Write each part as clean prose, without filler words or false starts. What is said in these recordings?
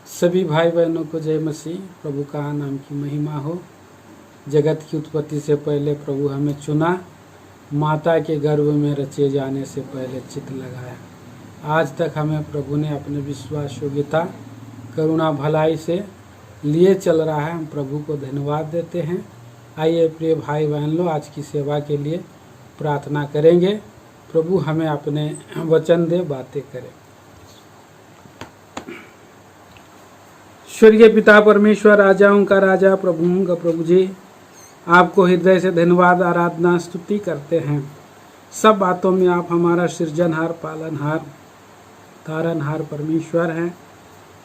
सभी भाई बहनों को जय मसीह। प्रभु का नाम की महिमा हो। जगत की उत्पत्ति से पहले प्रभु हमें चुना, माता के गर्भ में रचे जाने से पहले चित्त लगाया। आज तक हमें प्रभु ने अपने विश्वास, योग्यता, करुणा, भलाई से लिए चल रहा है। हम प्रभु को धन्यवाद देते हैं। आइए प्रिय भाई बहन लोग, आज की सेवा के लिए प्रार्थना करेंगे। प्रभु हमें अपने वचन दे, बातें करें। स्वर्गीय पिता परमेश्वर, राजाओं का राजा, प्रभुओं का प्रभु जी, आपको हृदय से धन्यवाद, आराधना, स्तुति करते हैं। सब बातों में आप हमारा सृजनहार, पालनहार, तारनहार परमेश्वर हैं।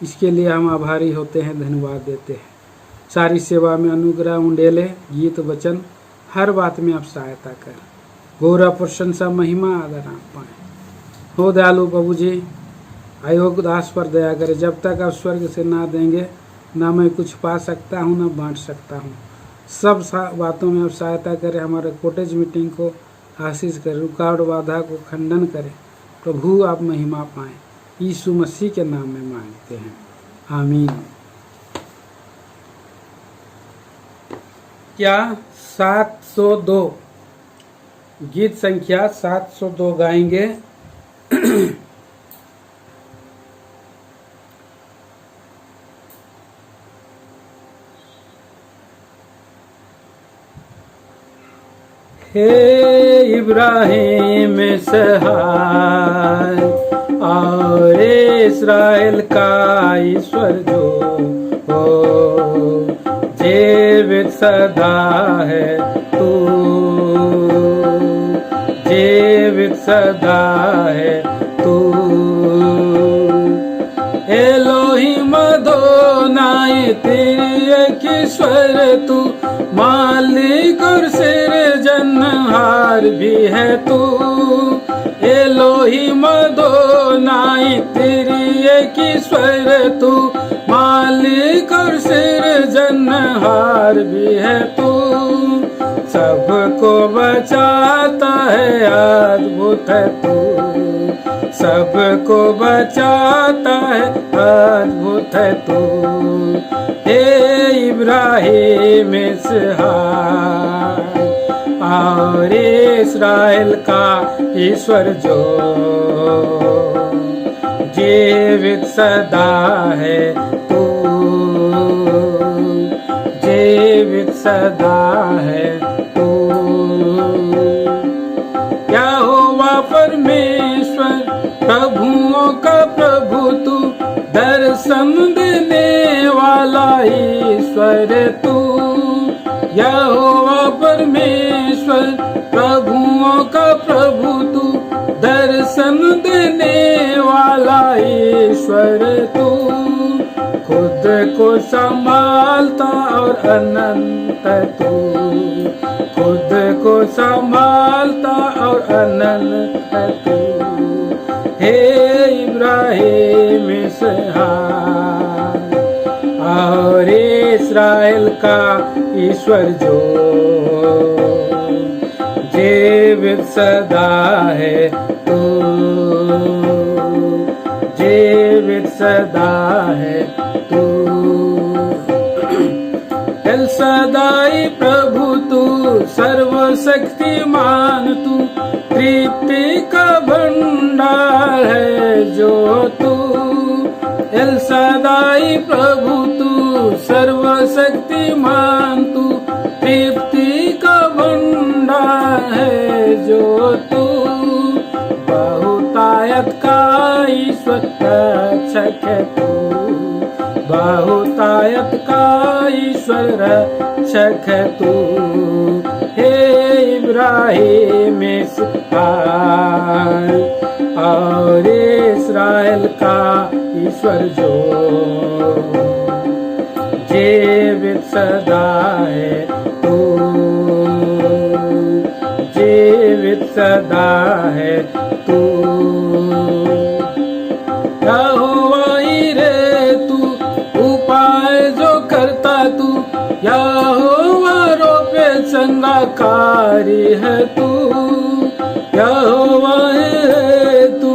इसके लिए हम आभारी होते हैं, धन्यवाद देते हैं। सारी सेवा में अनुग्रह, उंडेले, गीत, वचन, हर बात में आप सहायता करें। गौरव, प्रशंसा, महिमा, आदर आप पाएं। हो दयालु प्रभु जी, अयोग्य दास पर दया करे। जब तक आप स्वर्ग से ना देंगे, ना मैं कुछ पा सकता हूँ, ना बांट सकता हूँ। सब बातों में आप सहायता करें। हमारे कॉटेज मीटिंग को आशीष करें, रुकावट बाधा को खंडन करें। प्रभु आप महिमा पाएं। यीशु मसीह के नाम में मांगते हैं, आमीन। क्या 702 गीत संख्या 702 गाएंगे। हे इब्राहिम सहाय और इस्राएल का ईश्वर जो हो, जीवित सदा है तू, जीवित सदा है तू। एलोहिम अदोनाई तेरी एक ईश्वर तू, मालिक और सृजनहार भी है तू। एलोहिम अदोनाई तेरी एक ईश्वर तू, मालिक और सृजनहार भी है तू। सबको बचाता है, अद्भुत है तू। सबको बचाता है, अद्भुत है तू। हे इब्राहिम सहाय और इस्राएल का ईश्वर जो, जीवित सदा है तू, जीवित सदा है तू। यहोवा परमेश्वर, प्रभुओं का प्रभु तू, दर्शन देने वाला ईश्वर तू। यहोवा परमेश्वर, प्रभुओं का प्रभु तू, दर्शन देने वाला ईश्वर तू। खुद को संभालता और अनंत तू, खुद को संभालता और अनंत तू। हे इब्राहिम सहाय और इस्राएल का ईश्वर जो, जीवित सदा है तू, जीवित सदा है तू। एल सदाई प्रभु तू, सर्वशक्तिमान तू, तृप्ति का भंडार है जो तू। एल सदाई प्रभु तू, सर्वशक्तिमान तू, तृप्ति का भंडार है जो तू। बहुतायत का ईश्वर रक्षक है तू, बहुतायत का ईश्वर रक्षक है तू। हे इब्राहिम सहाय और इस्राएल का ईश्वर जो, जीवित सदा है तू, जीवित सदा है तू। यहोवा रे तू, उपाय जो करता तू, यहोवा रोपे संगाकारी है तू। यहोवा है तू,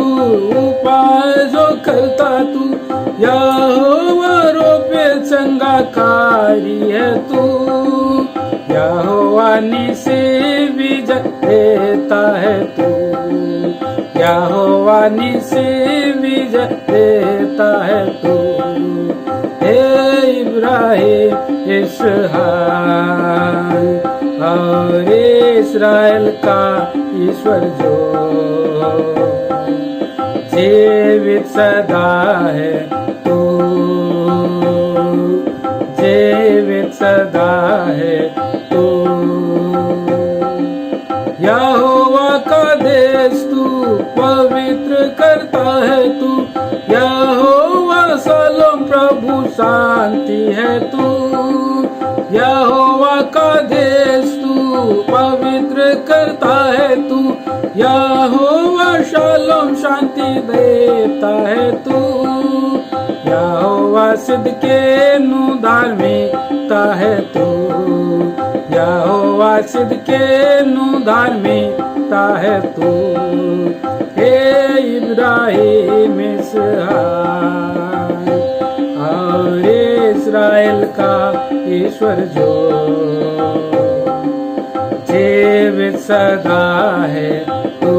उपाय जो करता तू, यहोवा संगाकारी है तू, यहोवा निसे विजय देता है तू, यहोवा निसे विजय देता है तू। हे इब्राहिम इसहाक और इस्राएल का ईश्वर जो जीवित सदा है तू, जीवित सदा है तू। यहोवा का देश तू पवित्र करता है तू, यहोवा सलोम प्रभु शांति है तू, यहोवा का देश तू पवित्र करता है तू, यहोवा शालोम शांति देता है तू। यहोवा सिद्के नु धार्मिकता है तू, यहोवा सिद्के नु धार्मिकता है तू। हे इब्राहिम इसहाक और इस्राएल का ईश्वर जो जीवित सदा है तू,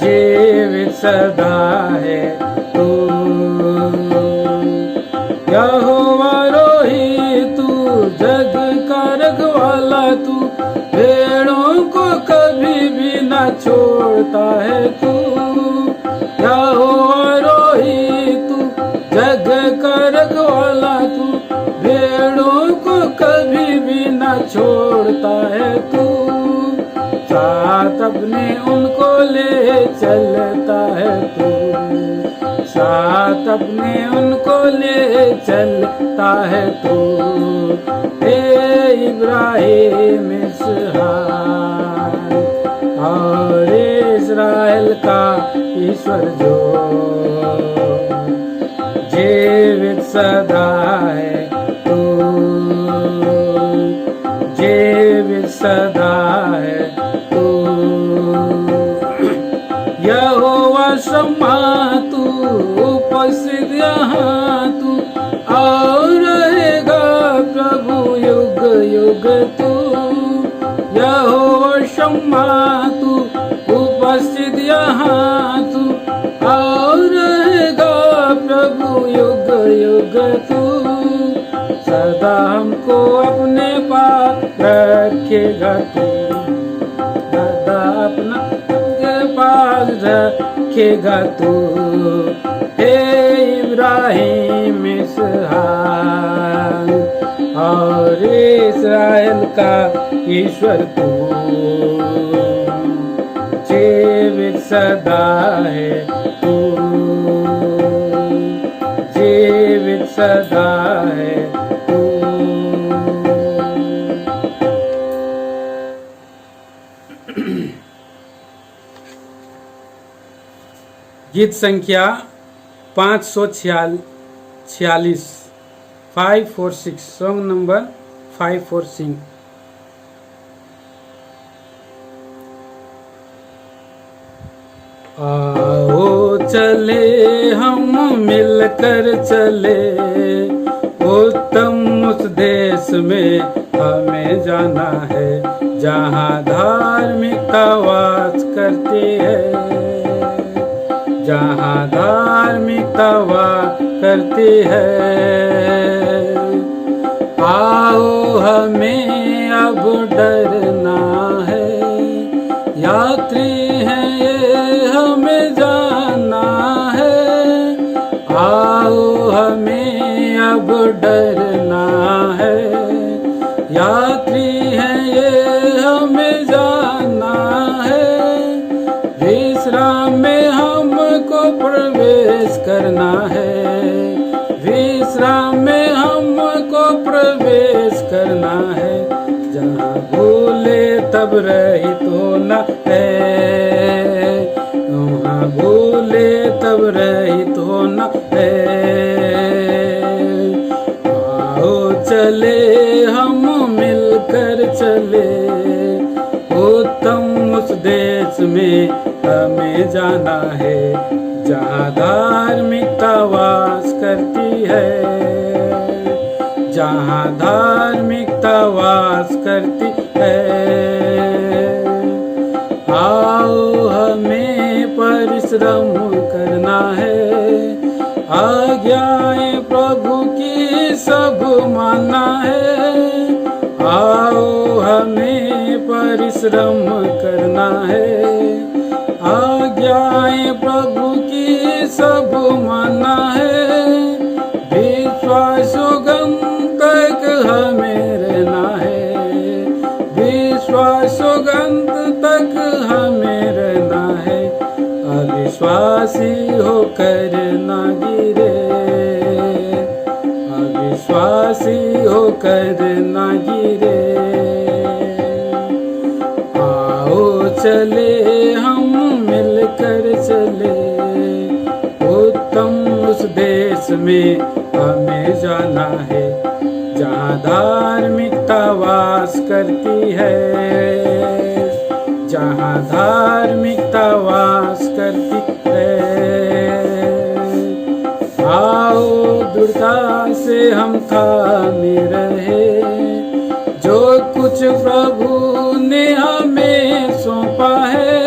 जीवित सदा है तू। यहोवा रोही तू जग का रखवाला तू, भेड़ों को कभी भी न छोड़ता है तू। यहोवा रोही तू जग का रखवाला तू, भेड़ों को कभी भी न छोड़ता है तू। साथ अपने उनको ले चलता है तू, साथ अपने उनको ले चलता है तू। हे इब्राहिम इसहाक और इस्राएल का ईश्वर जो जीवित सदा है तू, जीवित सदा है तू। यहोवा शम्मा तू उपस्थित यहाँ तू, और रहेगा प्रभु युग युग तू। यहोवा शम्मा तू उपस्थित यहाँ तू, और रहेगा प्रभु युग युग तू। सदा हमको अपने पास रखेगा तू, सदा अपना अपने पास रखेगा तू। हे इब्राहिम इसहाक और इस्राएल का ईश्वर तू जीवित सदा है तू, जीवित सदा है तू। गीत संख्या 546 546, सॉन्ग नंबर 546। आओ चले हम मिलकर चले, उत्तम उस देश में हमें जाना है, जहाँ धार्मिकता वास करती है, जहाँ धार्मिकता वास करती है। आओ हमें अब डरना है, यात्री हैं ये हमें जाना है। आओ हमें अब डरना है, यात्री हैं ये हमें जाना है। विश्राम में हमको प्रवेश करना है, विश्राम में हमको प्रवेश करना है। जहाँ भूले तब रहित होना है, वहाँ भूले तब रहित होना है। आओ चले हम मिलकर चले, उत्तम उस देश में हमें जाना है, जहाँ धार्मिकता वास करती है, जहाँ धार्मिकता वास करती है। आओ हमें परिश्रम करना है, आज्ञाएं प्रभु की सब मानना है। आओ हमें परिश्रम करना है, आज्ञाएं प्रभु की सब मानना है। विश्वासोगंत तक हमें रहना है, विश्वासोगंत तक हमें रहना है। अविश्वासी होकर ना गिरे, अविश्वासी होकर ना गिरे। आओ चले हम मिलकर चले, उत्तम उस देश में हमें जाना है, जहाँ धार्मिकता वास करती है, जहाँ धार्मिकता वास करती है। आओ दृढ़ता से हम थामे रहे, जो कुछ प्रभु ने हमें सौंपा है।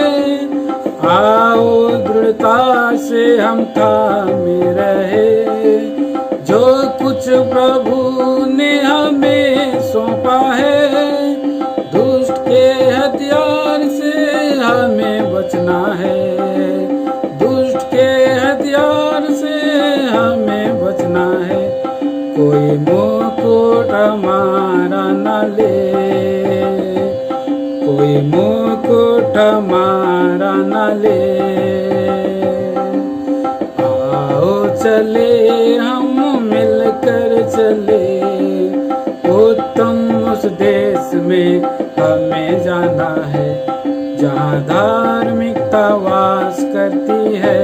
आओ दृढ़ता से हम थामे रहे, जो कुछ प्रभु ने हमें सौंपा है। दुष्ट के हथियार से हमें बचना है, दुष्ट के हथियार से हमें बचना है। कोई मुकुट हमारा न ले, कोई मुकुट हमारा न ले। आओ चले हम मिलकर चले, उत्तम उस देश में हमें जाना है, जहाँ धार्मिकता वास करती है,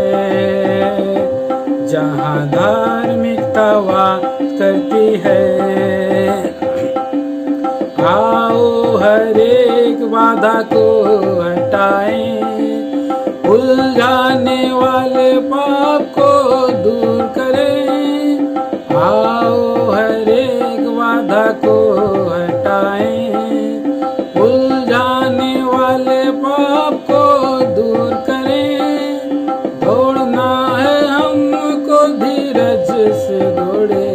जहाँ धार्मिकता वास करती है। आओ हर एक बाधा को हटाएं, उलझाने वाले पाप को दूर करें। आओ हर एक बाधा को हटाएं, उलझाने वाले पाप को दूर करें। दौड़ना है हमको धीरज से दौड़े,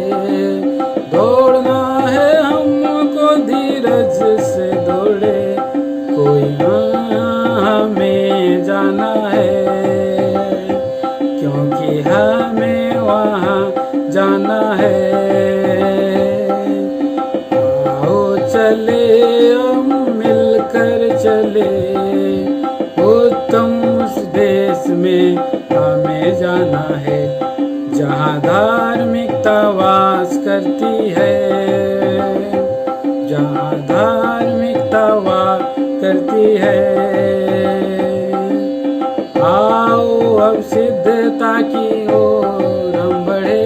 दौड़ना है हमको धीरज से दौड़े। कोई हमें जाना है, क्योंकि हमें वहाँ जाना है। आओ चले हम मिलकर चले, उत्तम उस देश में हमें जाना है, जहाँ धार्मिकता वास करती है, जहाँ धार्मिकता वास करती है। आओ अब सिद्धता की ओर हम बढ़े,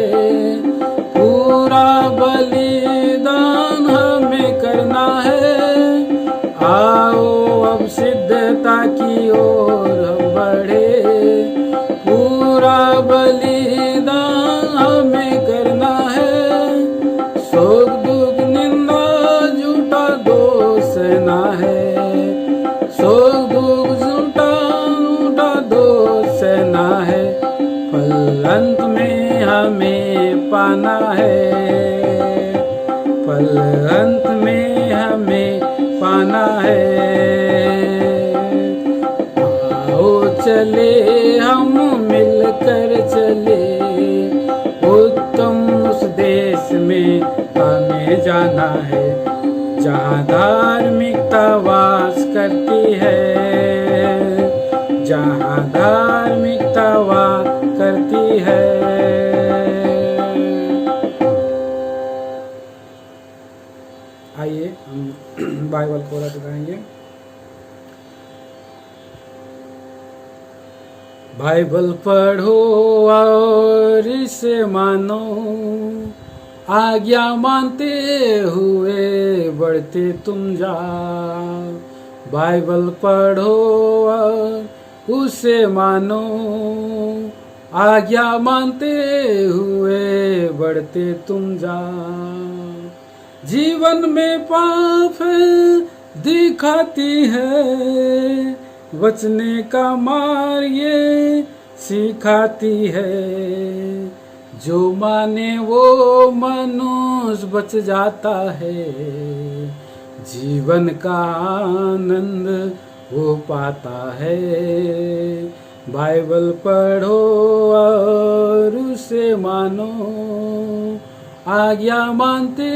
पूरा बलिदान हमें करना है। आओ अब सिद्धता की ओर हम बढ़े, पूरा बलिदान हमें करना है। शोक दुख निंदा झूठा दोष ना है, शोक दुख झूठा दोष ना है। फल अंत में हमें पाना है, फल अंत में हमें पाना है। आओ चले हम मिलकर चले, उत्तम उस देश में हमें जाना है, जहाँ धार्मिकता वास करती है, जहाँ धार्मिकता वास करती है। आइए हम बाइबल कोरस गाएंगे। बाइबल पढ़ो और इसे मानो, आज्ञा मानते हुए बढ़ते तुम जाओ। बाइबल पढ़ो और उसे मानो, आज्ञा मानते हुए बढ़ते तुम जाओ। जीवन में पाप दिखाती है, बचने का मार्ग ये सिखाती है। जो माने वो मनुष्य बच जाता है, जीवन का आनंद वो पाता है। बाइबल पढ़ो और उसे मानो, आज्ञा मानते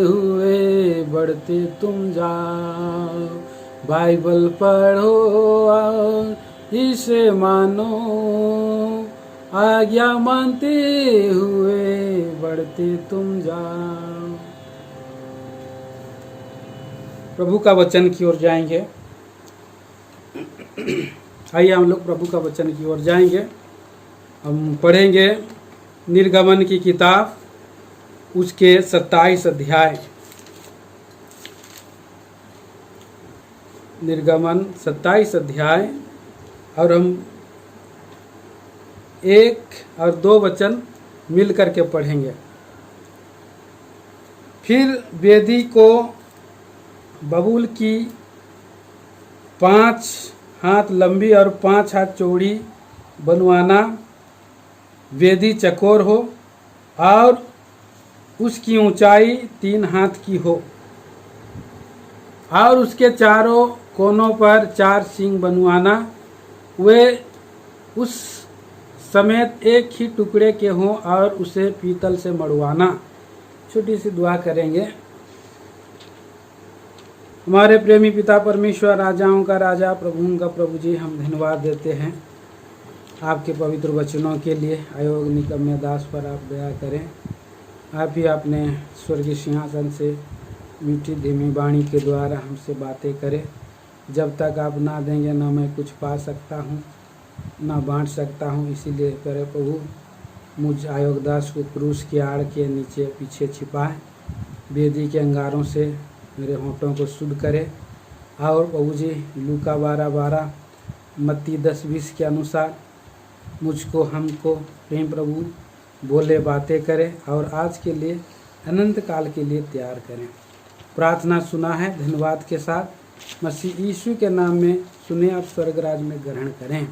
हुए बढ़ते तुम जाओ। बाइबल पढ़ो और इसे मानो, आज्ञा मानते हुए बढ़ते तुम जाओ। प्रभु का वचन की ओर जाएंगे। आइए हम लोग प्रभु का वचन की ओर जाएंगे। हम पढ़ेंगे निर्गमन की किताब, उसके 27 अध्याय। निर्गमन 27 अध्याय, और हम 1 और 2 वचन मिल करके पढ़ेंगे। फिर वेदी को बबूल की 5 हाथ लंबी और 5 हाथ चौड़ी बनवाना, वेदी चकोर हो और उसकी ऊंचाई 3 हाथ की हो, और उसके चारों कोनों पर 4 सींग बनवाना। वे उस समेत एक ही टुकड़े के हों और उसे पीतल से मढ़वाना। छोटी सी दुआ करेंगे। हमारे प्रेमी पिता परमेश्वर, राजाओं का राजा, प्रभुओं का प्रभु जी, हम धन्यवाद देते हैं आपके पवित्र वचनों के लिए। अयोग निकम्मे दास पर आप दया करें। आप ही अपने स्वर्गीय सिंहासन से मीठी धीमी वाणी के द्वारा हमसे बातें करें। जब तक आप ना देंगे ना मैं कुछ पा सकता हूँ, ना बांट सकता हूँ। इसीलिए करे प्रभु, मुझ आयोगदास को क्रूस की आड़ के नीचे पीछे छिपाए, वेदी के अंगारों से मेरे होंठों को शुद्ध करे। और प्रभु जी, लूका 12:12, मत्ती 10:20 के अनुसार मुझको, हमको प्रेम प्रभु बोले बातें करें और आज के लिए अनंत काल के लिए तैयार करें। प्रार्थना सुना है धन्यवाद के साथ, मसीह यीशु के नाम में सुने, आप स्वर्गराज में ग्रहण करें।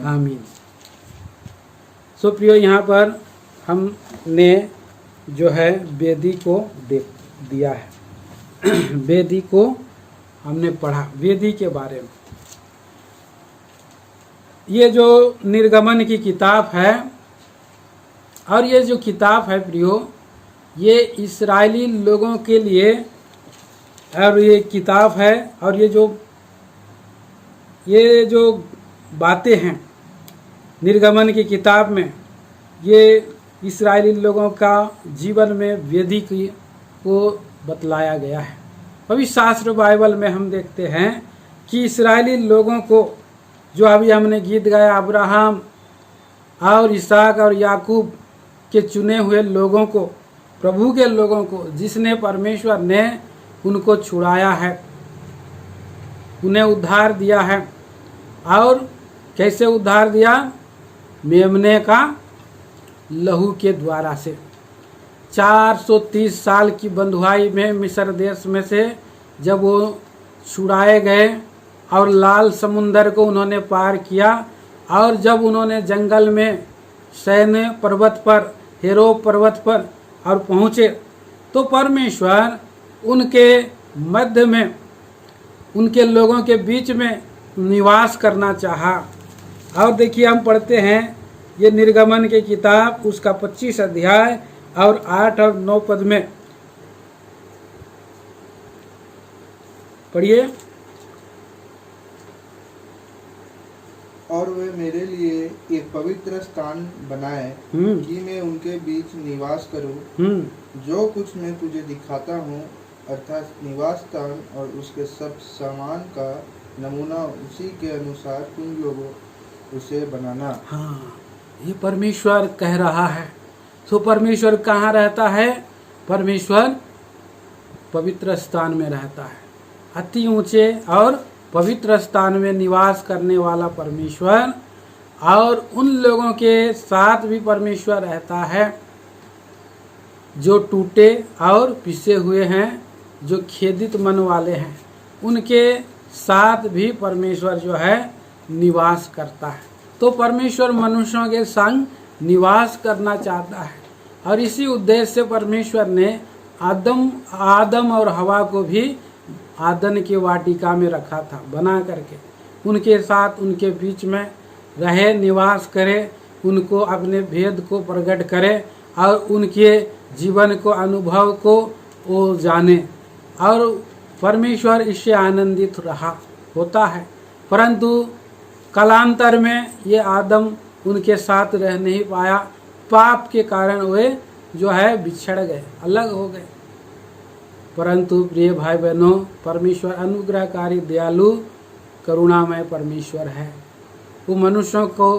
आमीन। सो प्रियो, यहाँ पर हमने जो है वेदी को दिया है। वेदी को हमने पढ़ा, वेदी के बारे में। ये जो निर्गमन की किताब है, और ये जो किताब है प्रियो, ये इस्राएली लोगों के लिए और ये किताब है। और ये जो बातें हैं निर्गमन की किताब में, ये इस्राएली लोगों का जीवन में वेदी को बतलाया गया है। पवित्र शास्त्र बाइबल में हम देखते हैं कि इस्राएली लोगों को, जो अभी हमने गीत गाया, अब्राहम और इसहाक और याकूब के चुने हुए लोगों को, प्रभु के लोगों को, जिसने परमेश्वर ने उनको छुड़ाया है, उन्हें उद्धार दिया है। और कैसे उद्धार दिया? मेमने का लहू के द्वारा से। 430 साल की बंधुआई में मिस्र देश में से जब वो छुड़ाए गए और लाल समुंदर को उन्होंने पार किया, और जब उन्होंने जंगल में सैन्य पर्वत पर, हेरो पर्वत पर और पहुँचे, तो परमेश्वर उनके मध्य में, उनके लोगों के बीच में निवास करना चाहा। और देखिए, हम पढ़ते हैं ये निर्गमन की किताब, उसका 25 अध्याय और 8 और 9 पद में पढ़िए। और वे मेरे लिए एक पवित्र स्थान बनाए कि मैं उनके बीच निवास करूं। जो कुछ मैं तुझे दिखाता हूँ, अर्थात निवास स्थान और उसके सब सामान का नमूना, उसी के अनुसार तुम लोगों उसे बनाना। हाँ, ये परमेश्वर कह रहा है। तो परमेश्वर कहाँ रहता है? परमेश्वर पवित्र स्थान में रहता है। अति ऊंचे और पवित्र स्थान में निवास करने वाला परमेश्वर, और उन लोगों के साथ भी परमेश्वर रहता है जो टूटे और पिसे हुए हैं, जो खेदित मन वाले हैं, उनके साथ भी परमेश्वर जो है निवास करता है। तो परमेश्वर मनुष्यों के संग निवास करना चाहता है और इसी उद्देश्य से परमेश्वर ने आदम और हवा को भी आदन की वाटिका में रखा था बना करके, उनके साथ उनके बीच में रहे, निवास करे, उनको अपने भेद को प्रकट करे और उनके जीवन को, अनुभव को वो जाने और परमेश्वर इससे आनंदित रहा होता है। परंतु कालांतर में ये आदम उनके साथ रह नहीं पाया, पाप के कारण वे जो है बिछड़ गए, अलग हो गए। परंतु प्रिय भाई बहनों, परमेश्वर अनुग्रहकारी, दयालु, करुणामय परमेश्वर है। वो मनुष्यों को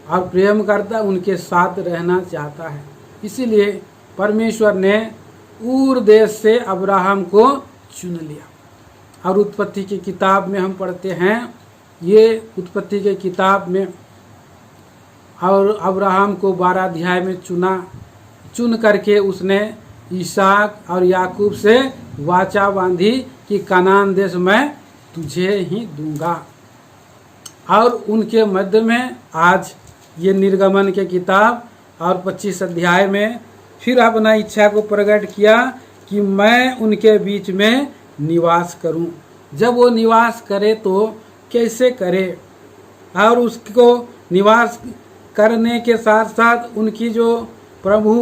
और प्रेम करता, उनके साथ रहना चाहता है। इसीलिए परमेश्वर ने ऊर देश से अब्राहम को चुन लिया। और उत्पत्ति की किताब में हम पढ़ते हैं, ये उत्पत्ति के किताब में, और अब्राहम को 12 अध्याय में चुन करके उसने इसहाक और याकूब से वाचा बांधी कि कनान देश मैं तुझे ही दूंगा। और उनके मध्य में आज ये निर्गमन के किताब और 25 अध्याय में फिर अपना इच्छा को प्रकट किया कि मैं उनके बीच में निवास करूं। जब वो निवास करे तो कैसे करे, और उसको निवास करने के साथ साथ उनकी जो प्रभु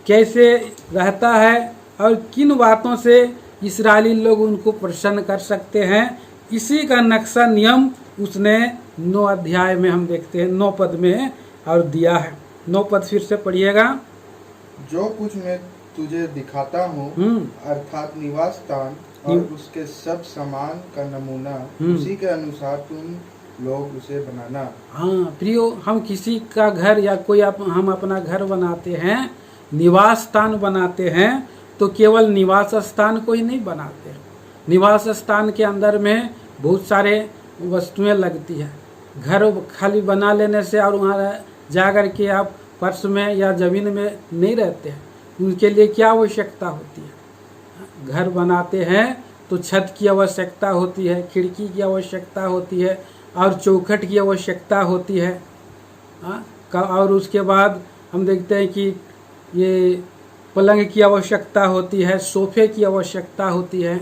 कैसे रहता है और किन बातों से इस्राएली लोग उनको प्रसन्न कर सकते हैं, इसी का नक्शा नियम उसने 9 अध्याय में हम देखते हैं, 9 पद में और दिया है। 9 पद फिर से पढ़िएगा। जो कुछ मैं तुझे दिखाता हूँ, अर्थात निवास स्थान और उसके सब सामान का नमूना, उसी के अनुसार तुम लोग उसे बनाना। हाँ प्रियो, हम किसी का घर या कोई हम अपना घर बनाते हैं, निवास स्थान बनाते हैं, तो केवल निवास स्थान को ही नहीं बनाते। निवास स्थान के अंदर में बहुत सारे वस्तुएं लगती है। घर खाली बना लेने से और वहाँ जा कर के आप फर्श में या जमीन में नहीं रहते हैं, उनके लिए क्या आवश्यकता होती है। घर बनाते हैं तो छत की आवश्यकता होती है, खिड़की की आवश्यकता होती है और चौखट की आवश्यकता होती है। और उसके बाद हम देखते हैं कि ये पलंग की आवश्यकता होती है, सोफे की आवश्यकता होती है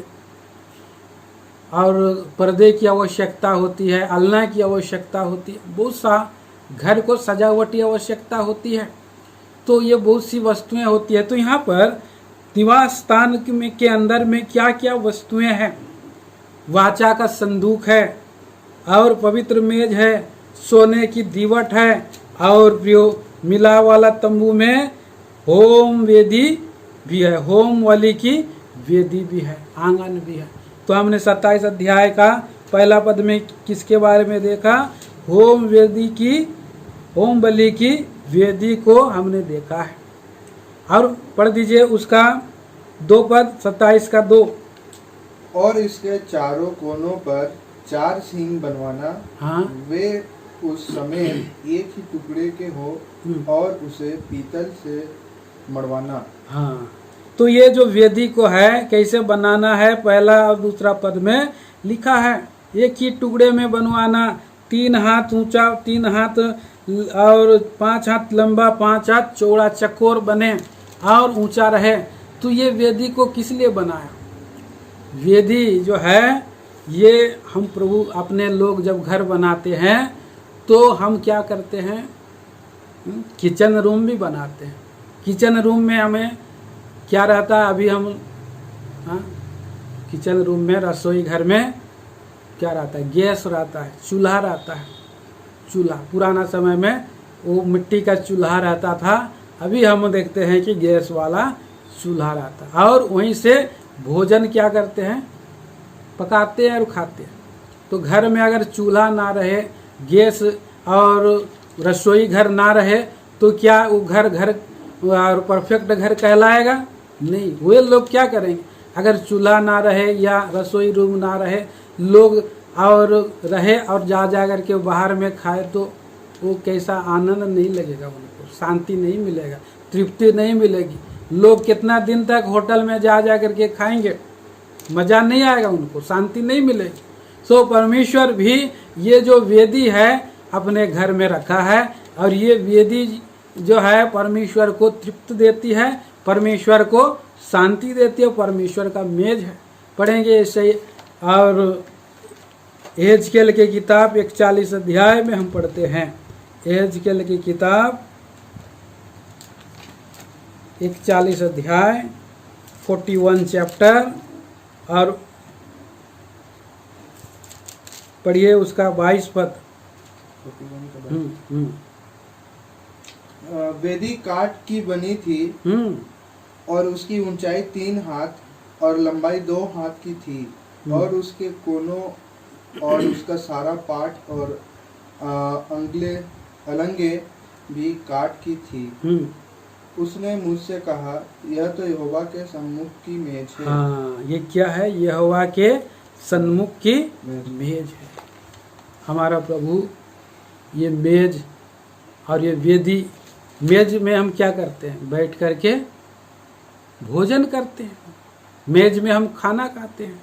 और पर्दे की आवश्यकता होती है, अलना की आवश्यकता होती है। बहुत सा घर को सजावटी आवश्यकता होती है। तो ये बहुत सी वस्तुएं होती है। तो यहाँ पर निवास स्थान के अंदर में क्या क्या वस्तुएं हैं। वाचा का संदूक है और पवित्र मेज है, सोने की दीवट है और प्रियो मिला वाला तंबू में होम वेदी भी है, होम वाली की वेदी भी है, आंगन भी है। तो हमने 27 अध्याय का पहला पद में किसके बारे में देखा, होम बलि की वेदी को हमने देखा है। और पढ़ दीजिए उसका 2 पद, 27 का 2। और इसके चारों कोनों पर 4 सींग बनवाना। हाँ, वे उस समय एक ही टुकड़े के हो और उसे पीतल से मड़वाना। हाँ, तो ये जो वेदी को है कैसे बनाना है, पहला और दूसरा पद में लिखा है। एक ही टुकड़े में बनवाना, 3 हाथ ऊंचा, 3 हाथ और 5 हाथ लंबा, 5 हाथ चौड़ा, चकोर बने और ऊंचा रहे। तो ये वेदी को किस लिए बनाया। वेदी जो है ये हम प्रभु अपने लोग जब घर बनाते हैं तो हम क्या करते हैं, किचन रूम भी बनाते हैं। किचन रूम में हमें क्या रहता है, अभी हम किचन रूम में, रसोई घर में क्या रहता है, गैस रहता है, चूल्हा रहता है। चूल्हा पुराना समय में वो मिट्टी का चूल्हा रहता था, अभी हम देखते हैं कि गैस वाला चूल्हा रहता है। और वहीं से भोजन क्या करते हैं, पकाते हैं और खाते हैं। तो घर में अगर चूल्हा ना रहे, गैस और रसोई घर ना रहे, तो क्या वो घर और परफेक्ट घर कहलाएगा? नहीं। वे लोग क्या करेंगे, अगर चूल्हा ना रहे या रसोई रूम ना रहे, लोग और रहे और जा कर के बाहर में खाए, तो वो कैसा आनंद नहीं लगेगा, उनको शांति नहीं मिलेगा, तृप्ति नहीं मिलेगी। लोग कितना दिन तक होटल में जा जा करके खाएंगे, मजा नहीं आएगा, उनको शांति नहीं मिलेगी। सो परमेश्वर भी ये जो वेदी है अपने घर में रखा है, और ये वेदी जो है परमेश्वर को तृप्त देती है, परमेश्वर को शांति देती है, परमेश्वर का मेज है। पढ़ेंगे इसे। और एहेजकेल की किताब 41 अध्याय में हम पढ़ते हैं। एहेजकेल की किताब 41 अध्याय 41 चैप्टर, और पढ़िए उसका 22 पद। वेदी काठ की बनी थी और उसकी ऊंचाई 3 हाथ और लंबाई 2 हाथ की थी, और उसके कोनों और उसका सारा पाट और अलंगे भी काठ की थी। उसने मुझसे कहा, यह तो यहोवा के सम्मुख की मेज है। हाँ, ये क्या है? यहोवा के सन्मुख की मेज है। हमारा प्रभु ये मेज और ये वेदी, मेज में हम क्या करते हैं? बैठ करके भोजन करते हैं, मेज में हम खाना खाते हैं।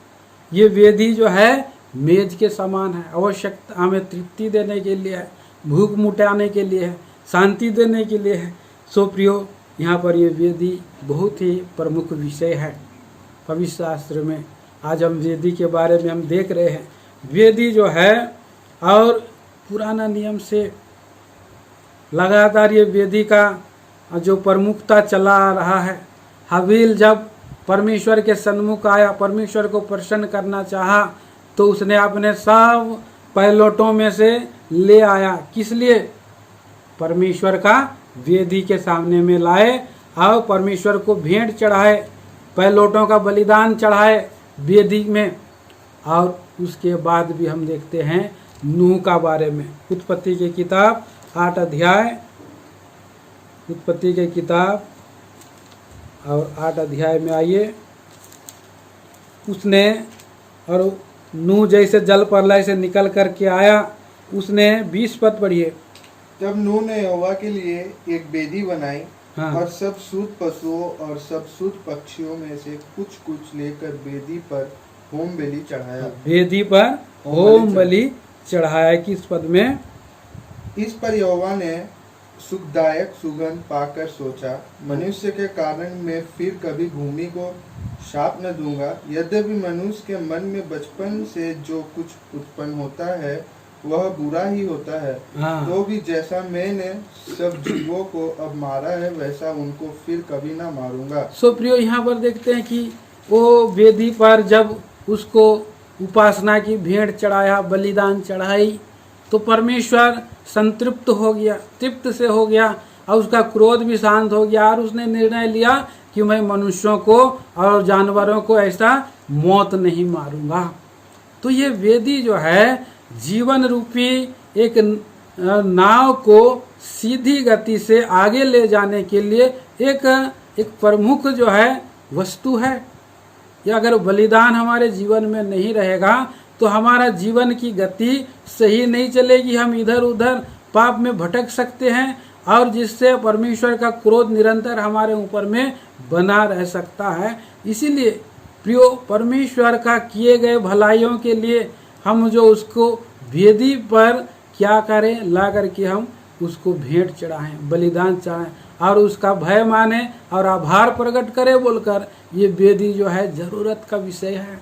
ये वेदी जो है मेज के समान है। आवश्यकता हमें तृप्ति देने के लिए है, भूख मिटाने के लिए है, शांति देने के लिए है। सो प्रियो, यहाँ पर ये वेदी बहुत ही प्रमुख विषय है पवित्र शास्त्र में। आज हम वेदी के बारे में हम देख रहे हैं। वेदी जो है, और पुराना नियम से लगातार ये वेदी का जो प्रमुखता चला आ रहा है। हाबिल जब परमेश्वर के सन्मुख आया, परमेश्वर को प्रसन्न करना चाहा, तो उसने अपने सब पहिलौठों में से ले आया। किस लिए? परमेश्वर का वेदी के सामने में लाए और परमेश्वर को भेंट चढ़ाए, पहिलौठों का बलिदान चढ़ाए वेदी में। और उसके बाद भी हम देखते हैं नूह का बारे में। उत्पत्ति की किताब 8 अध्याय, उत्पत्ति की किताब और 8 अध्याय में आइए। उसने, और नूह जैसे जल प्रलय से निकल करके आया, उसने 20 पद पढ़िए। तब नूह ने यहोवा के लिए एक वेदी बनाई, हाँ। और सब शुद्ध पशुओं और सब शुद्ध पक्षियों में से कुछ कुछ लेकर वेदी पर होम बलि चढ़ाया। वेदी पर होम बलि चढ़ाया। किस पद में? इस पर यहोवा ने सुखदायक सुगंध पाकर सोचा, मनुष्य के कारण मैं फिर कभी भूमि को शाप न दूंगा। यद्यपि मनुष्य के मन में बचपन से जो कुछ उत्पन्न होता है वह बुरा ही होता है, हाँ। तो भी जैसा मैंने सब जीवों को अब मारा है वैसा उनको फिर कभी ना मारूंगा। सो प्रियो, यहाँ पर देखते हैं कि वो वेदी पर जब उसको उपासना की भेंट चढ़ाया, बलिदान चढ़ाई, तो परमेश्वर संतृप्त हो गया, तृप्त से हो गया, और उसका क्रोध भी शांत हो गया। और उसने निर्णय लिया कि मैं मनुष्यों को और जानवरों को ऐसा मौत नहीं मारूंगा। तो ये वेदी जो है जीवन रूपी एक नाव को सीधी गति से आगे ले जाने के लिए एक प्रमुख जो है वस्तु है। या अगर बलिदान हमारे जीवन में नहीं रहेगा तो हमारा जीवन की गति सही नहीं चलेगी, हम इधर उधर पाप में भटक सकते हैं, और जिससे परमेश्वर का क्रोध निरंतर हमारे ऊपर में बना रह सकता है। इसीलिए प्रियो, परमेश्वर का किए गए भलाइयों के लिए हम जो उसको वेदी पर क्या करें, ला करके हम उसको भेंट चढ़ाएं, बलिदान चढ़ाएं, और उसका भय माने और आभार प्रकट करें बोलकर। ये वेदी जो है जरूरत का विषय है।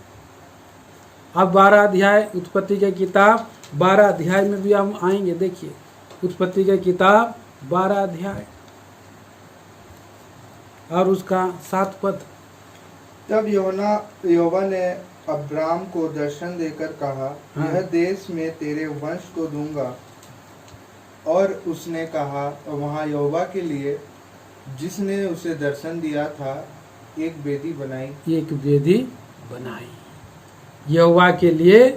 अब 12 अध्याय उत्पत्ति के किताब 12 अध्याय में भी हम आएंगे। देखिए उत्पत्ति के किताब 12 अध्याय और उसका 7 पद। तब यहोवा ने अब्राम को दर्शन देकर कहा, हाँ। यह देश मैं तेरे वंश को दूंगा। और उसने कहा, वहाँ यहोवा के लिए जिसने उसे दर्शन दिया था एक वेदी बनाई। एक वेदी बनाई। यहोवा के लिए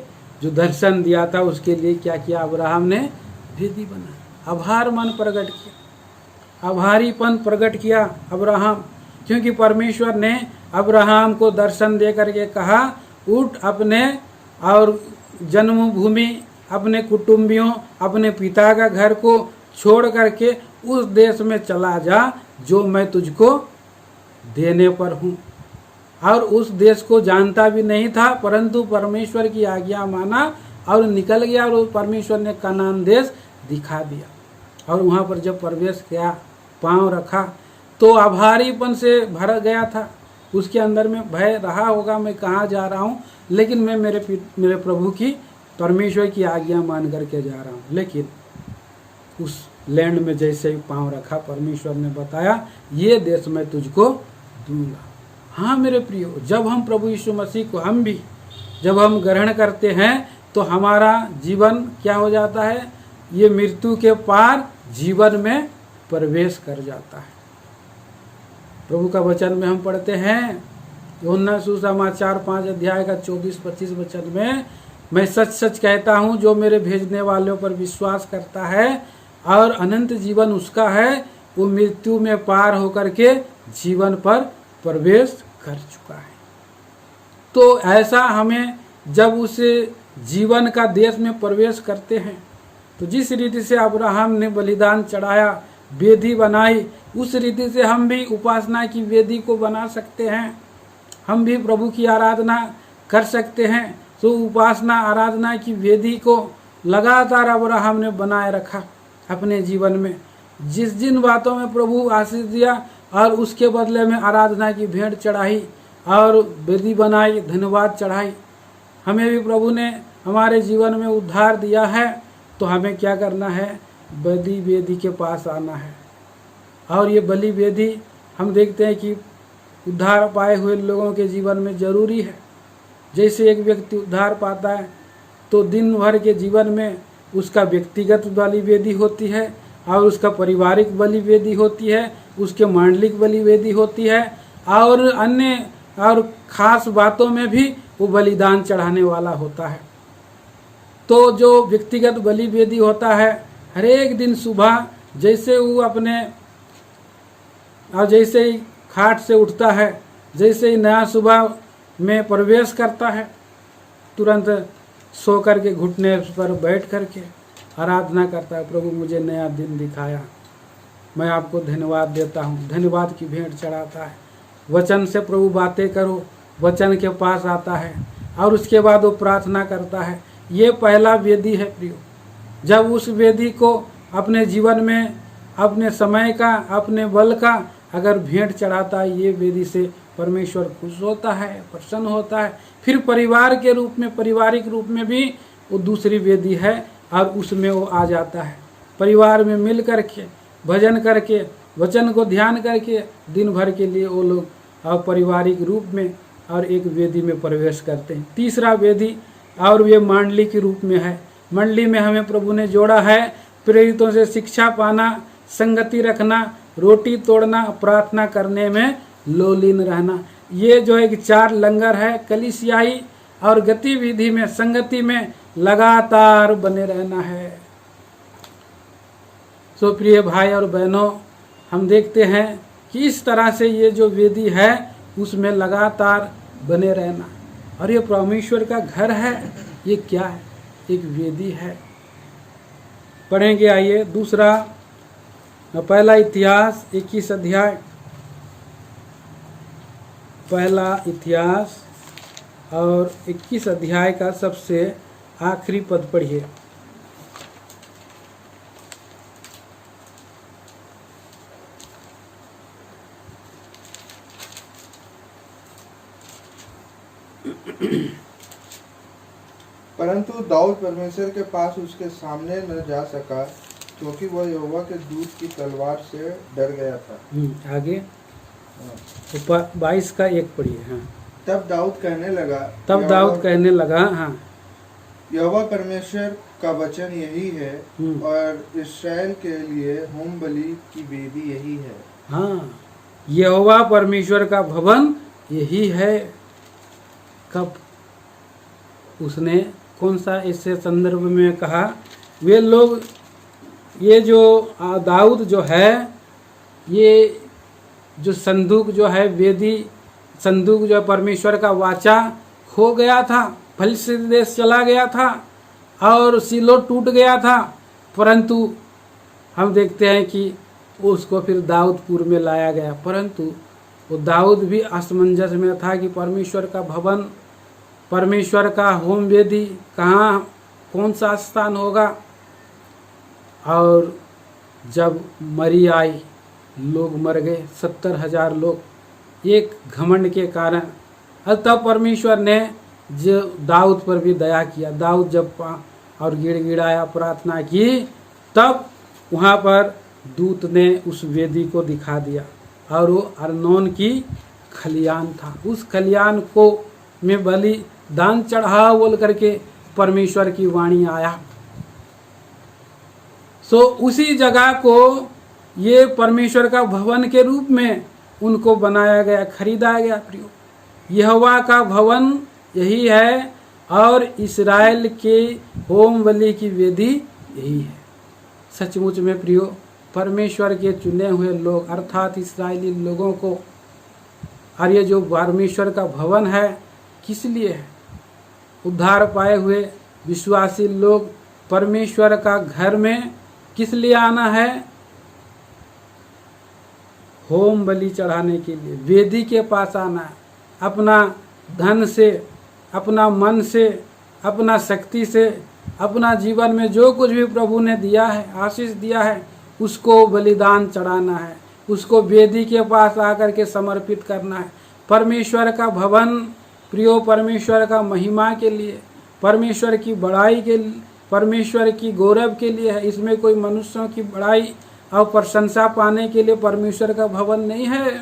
जो दर्शन दिया था उसके लिए क्या किया? अब्राहम ने वेदी बनाई। आभार मन प्रकट किया, आभारीपन प्रकट किया अब्राहम, क्योंकि परमेश्वर ने अब्राहम को दर्शन दे करके कहा, उठ अपने और जन्मभूमि, अपने कुटुंबियों, अपने पिता का घर को छोड़ करके उस देश में चला जा जो मैं तुझको देने पर हूँ। और उस देश को जानता भी नहीं था, परंतु परमेश्वर की आज्ञा माना और निकल गया, और परमेश्वर ने कनान देश दिखा दिया। और वहाँ पर जब प्रवेश किया, पांव रखा, तो आभारीपन से भर गया था। उसके अंदर में भय रहा होगा, मैं कहाँ जा रहा हूँ, लेकिन मैं मेरे प्रभु की, परमेश्वर की आज्ञा मान करके जा रहा हूँ। लेकिन उस लैंड में जैसे ही पांव रखा, परमेश्वर ने बताया ये देश मैं तुझको दूंगा। हाँ मेरे प्रियो, जब हम प्रभु यीशु मसीह को हम भी जब हम ग्रहण करते हैं तो हमारा जीवन क्या हो जाता है, ये मृत्यु के पार जीवन में प्रवेश कर जाता है। प्रभु का वचन में हम पढ़ते हैं यूहन्ना सुसमाचार 5 अध्याय का 24-25 वचन में, मैं सच सच कहता हूँ जो मेरे भेजने वालों पर विश्वास करता है और अनंत जीवन उसका है, वो मृत्यु में पार होकर के जीवन पर प्रवेश कर चुका है। तो ऐसा हमें जब उस जीवन का देश में प्रवेश करते हैं, तो जिस रीति से अब्राहम ने बलिदान चढ़ाया, वेदी बनाई, उस रीति से हम भी उपासना की वेदी को बना सकते हैं। हम भी प्रभु की आराधना कर सकते हैं। तो उपासना आराधना की वेदी को लगातार अब्राहम ने बनाए रखा अपने जीवन में। जिस जिन बातों में प्रभु आशीष दिया और उसके बदले में आराधना की भेंट चढ़ाई और वेदी बनाई, धन्यवाद चढ़ाई। हमें भी प्रभु ने हमारे जीवन में उद्धार दिया है, तो हमें क्या करना है, बलि वेदी के पास आना है। और ये बलि वेदी हम देखते हैं कि उद्धार पाए हुए लोगों के जीवन में जरूरी है। जैसे एक व्यक्ति उद्धार पाता है तो दिन भर के जीवन में उसका व्यक्तिगत बलि वेदी होती है और उसका पारिवारिक बलि वेदी होती है, उसके मांडलिक बलि वेदी होती है, और अन्य और खास बातों में भी वो बलिदान चढ़ाने वाला होता है। तो जो व्यक्तिगत बलि वेदी होता है, हर एक दिन सुबह जैसे वो अपने और जैसे ही खाट से उठता है, जैसे ही नया सुबह में प्रवेश करता है, तुरंत सो करके घुटने पर बैठ करके आराधना करता है, प्रभु मुझे नया दिन दिखाया, मैं आपको धन्यवाद देता हूँ। धन्यवाद की भेंट चढ़ाता है। वचन से प्रभु बातें करो, वचन के पास आता है और उसके बाद वो प्रार्थना करता है। ये पहला वेदी है प्रियो। जब उस वेदी को अपने जीवन में अपने समय का, अपने बल का अगर भेंट चढ़ाता है, ये वेदी से परमेश्वर खुश होता है, प्रसन्न होता है। फिर परिवार के रूप में, पारिवारिक रूप में भी वो दूसरी वेदी है और उसमें वो आ जाता है। परिवार में मिल करके भजन करके, वचन को ध्यान करके दिन भर के लिए वो लोग और पारिवारिक रूप में और एक वेदी में प्रवेश करते हैं। तीसरा वेदी और ये मंडली के रूप में है। मंडली में हमें प्रभु ने जोड़ा है प्रेरितों से शिक्षा पाना, संगति रखना, रोटी तोड़ना, प्रार्थना करने में लोलीन रहना। ये जो एक 4 लंगर है, कलीसियाई और गतिविधि में, संगति में लगातार बने रहना है। तो प्रिय भाई और बहनों, हम देखते हैं कि इस तरह से ये जो वेदी है उसमें लगातार बने रहना। और ये परमेश्वर का घर है, ये क्या है, एक वेदी है। पढ़ेंगे, आइए दूसरा, पहला इतिहास 21 अध्याय, पहला इतिहास और 21 अध्याय का सबसे आखिरी पद पढ़िए। परंतु दाऊद परमेश्वर के पास उसके सामने न जा सका, क्योंकि वह यहोवा के दूत की तलवार से डर गया था। आगे तो 22 का 1 पढ़िए। हाँ, तब दाऊद कहने लगा, हाँ, यहोवा परमेश्वर का वचन यही है और इस्राएल के लिए होम बलि की वेदी यही है। हाँ, यहोवा परमेश्वर का भवन यही है। कब उसने कौन सा इससे संदर्भ में कहा? वे लोग, ये जो दाऊद जो है, ये जो संदूक जो है, वेदी संदूक जो परमेश्वर का वाचा खो गया था, फलिस्तीन देश चला गया था और सीलो टूट गया था। परंतु हम देखते हैं कि उसको फिर दाऊदपुर में लाया गया। परंतु वो दाऊद भी असमंजस में था कि परमेश्वर का भवन, परमेश्वर का होम वेदी कहाँ, कौन सा स्थान होगा। और जब मरी आई, लोग मर गए, 70,000 लोग एक घमंड के कारण। तब परमेश्वर ने जो दाऊद पर भी दया किया। दाऊद जब और गिड़गिड़ाया, प्रार्थना की, तब वहाँ पर दूत ने उस वेदी को दिखा दिया और वो अर्नोन की खलियान था। उस खलियान को में बलिदान चढ़ा बोल करके परमेश्वर की वाणी आया। सो उसी जगह को ये परमेश्वर का भवन के रूप में उनको बनाया गया, खरीदा गया। प्रियो, यहोवा का भवन यही है और इस्राएल के होम बलि की वेदी यही है। सचमुच में प्रियो, परमेश्वर के चुने हुए लोग अर्थात इस्राएली लोगों को, और ये जो परमेश्वर का भवन है किस लिए है? उद्धार पाए हुए विश्वासी लोग परमेश्वर का घर में किस लिए आना है? होम बलि चढ़ाने के लिए, वेदी के पास आना है। अपना धन से, अपना मन से, अपना शक्ति से, अपना जीवन में जो कुछ भी प्रभु ने दिया है, आशीष दिया है, उसको बलिदान चढ़ाना है, उसको वेदी के पास आकर के समर्पित करना है। परमेश्वर का भवन प्रियो परमेश्वर का महिमा के लिए, परमेश्वर की बड़ाई के लिए, परमेश्वर की गौरव के लिए है। इसमें कोई मनुष्यों की बड़ाई और प्रशंसा पाने के लिए परमेश्वर का भवन नहीं है।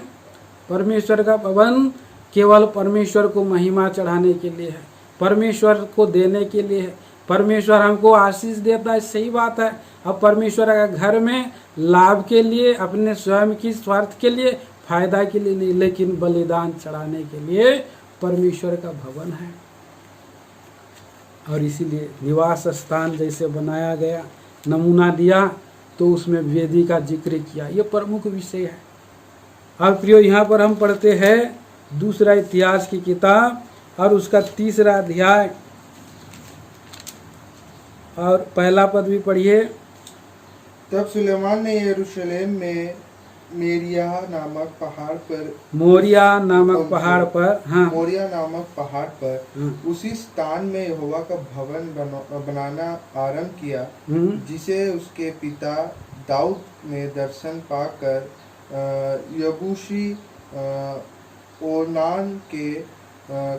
परमेश्वर का भवन केवल परमेश्वर को महिमा चढ़ाने के लिए है, परमेश्वर को देने के लिए है। परमेश्वर हमको आशीष देता है, सही बात है। अब परमेश्वर का घर में लाभ के लिए, अपने स्वयं की स्वार्थ के लिए, फायदा के लिए नहीं, लेकिन बलिदान चढ़ाने के लिए परमेश्वर का भवन है। और इसीलिए निवास स्थान जैसे बनाया गया, नमूना दिया, तो उसमें वेदी का जिक्र किया। ये प्रमुख विषय है। और प्रियो, यहाँ पर हम पढ़ते हैं दूसरा इतिहास की किताब और उसका 3रा अध्याय और पहला पद भी पढ़िए। तब सुलेमान ने यरूशलेम में मोरिया नामक पहाड़ पर, उसी स्थान में यहोवा का भवन बनाना आरंभ किया, जिसे उसके पिता दाऊद ने दर्शन पाकर यबूसी ओरनान के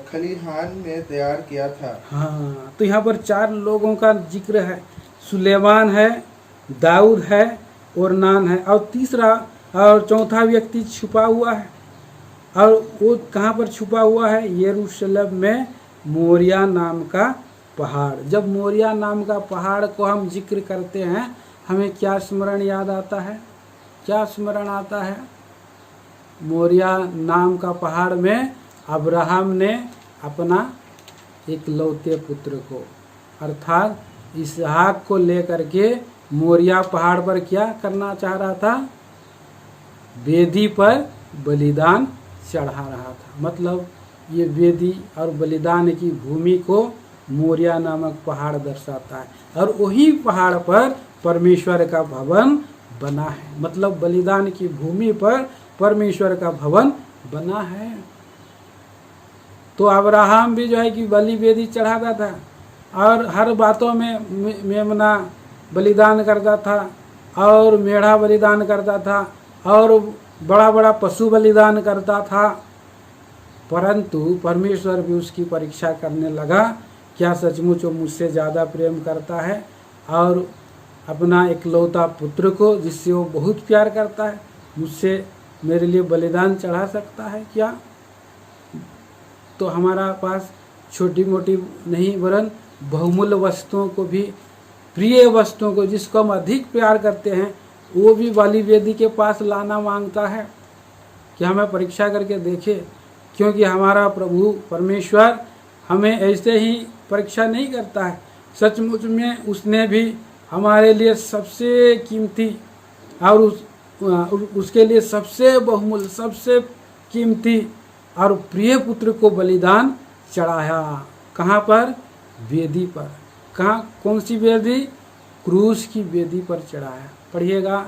खलिहान में तैयार किया था। हाँ, तो यहाँ पर 4 लोगों का जिक्र है। सुलेमान है, दाऊद है, ओरनान है, और तीसरा और चौथा व्यक्ति छुपा हुआ है। और वो कहाँ पर छुपा हुआ है? यरूशलेम में मोरिया नाम का पहाड़। जब मोरिया नाम का पहाड़ को हम जिक्र करते हैं, हमें क्या स्मरण याद आता है? क्या स्मरण आता है? मोरिया नाम का पहाड़ में अब्राहम ने अपना इकलौते पुत्र को अर्थात इसहाक को लेकर के मोरिया पहाड़ पर क्या करना चाह रहा था? वेदी पर बलिदान चढ़ा रहा था। मतलब ये वेदी और बलिदान की भूमि को मोरिया नामक पहाड़ दर्शाता है, और वही पहाड़ पर परमेश्वर का भवन बना है। मतलब बलिदान की भूमि पर परमेश्वर का भवन बना है। तो अब्राहम भी जो है कि बलि वेदी चढ़ाता था और हर बातों में मेमना बलिदान करता था और मेढ़ा बलिदान करता था और बड़ा बड़ा पशु बलिदान करता था। परंतु परमेश्वर भी उसकी परीक्षा करने लगा, क्या सचमुच वो मुझसे ज़्यादा प्रेम करता है और अपना इकलौता पुत्र को, जिससे वो बहुत प्यार करता है, मुझसे मेरे लिए बलिदान चढ़ा सकता है क्या? तो हमारा पास छोटी मोटी नहीं वरन बहुमूल्य वस्तुओं को भी, प्रिय वस्तुओं को जिसको हम अधिक प्यार करते हैं, वो भी बलि वेदी के पास लाना मांगता है कि हमें परीक्षा करके देखे। क्योंकि हमारा प्रभु परमेश्वर हमें ऐसे ही परीक्षा नहीं करता है। सचमुच में उसने भी हमारे लिए सबसे कीमती और उसके लिए सबसे बहुमूल्य, सबसे कीमती और प्रिय पुत्र को बलिदान चढ़ाया। कहाँ पर? वेदी पर। कहाँ? कौन सी वेदी? क्रूस की वेदी पर चढ़ाया। पढ़िएगा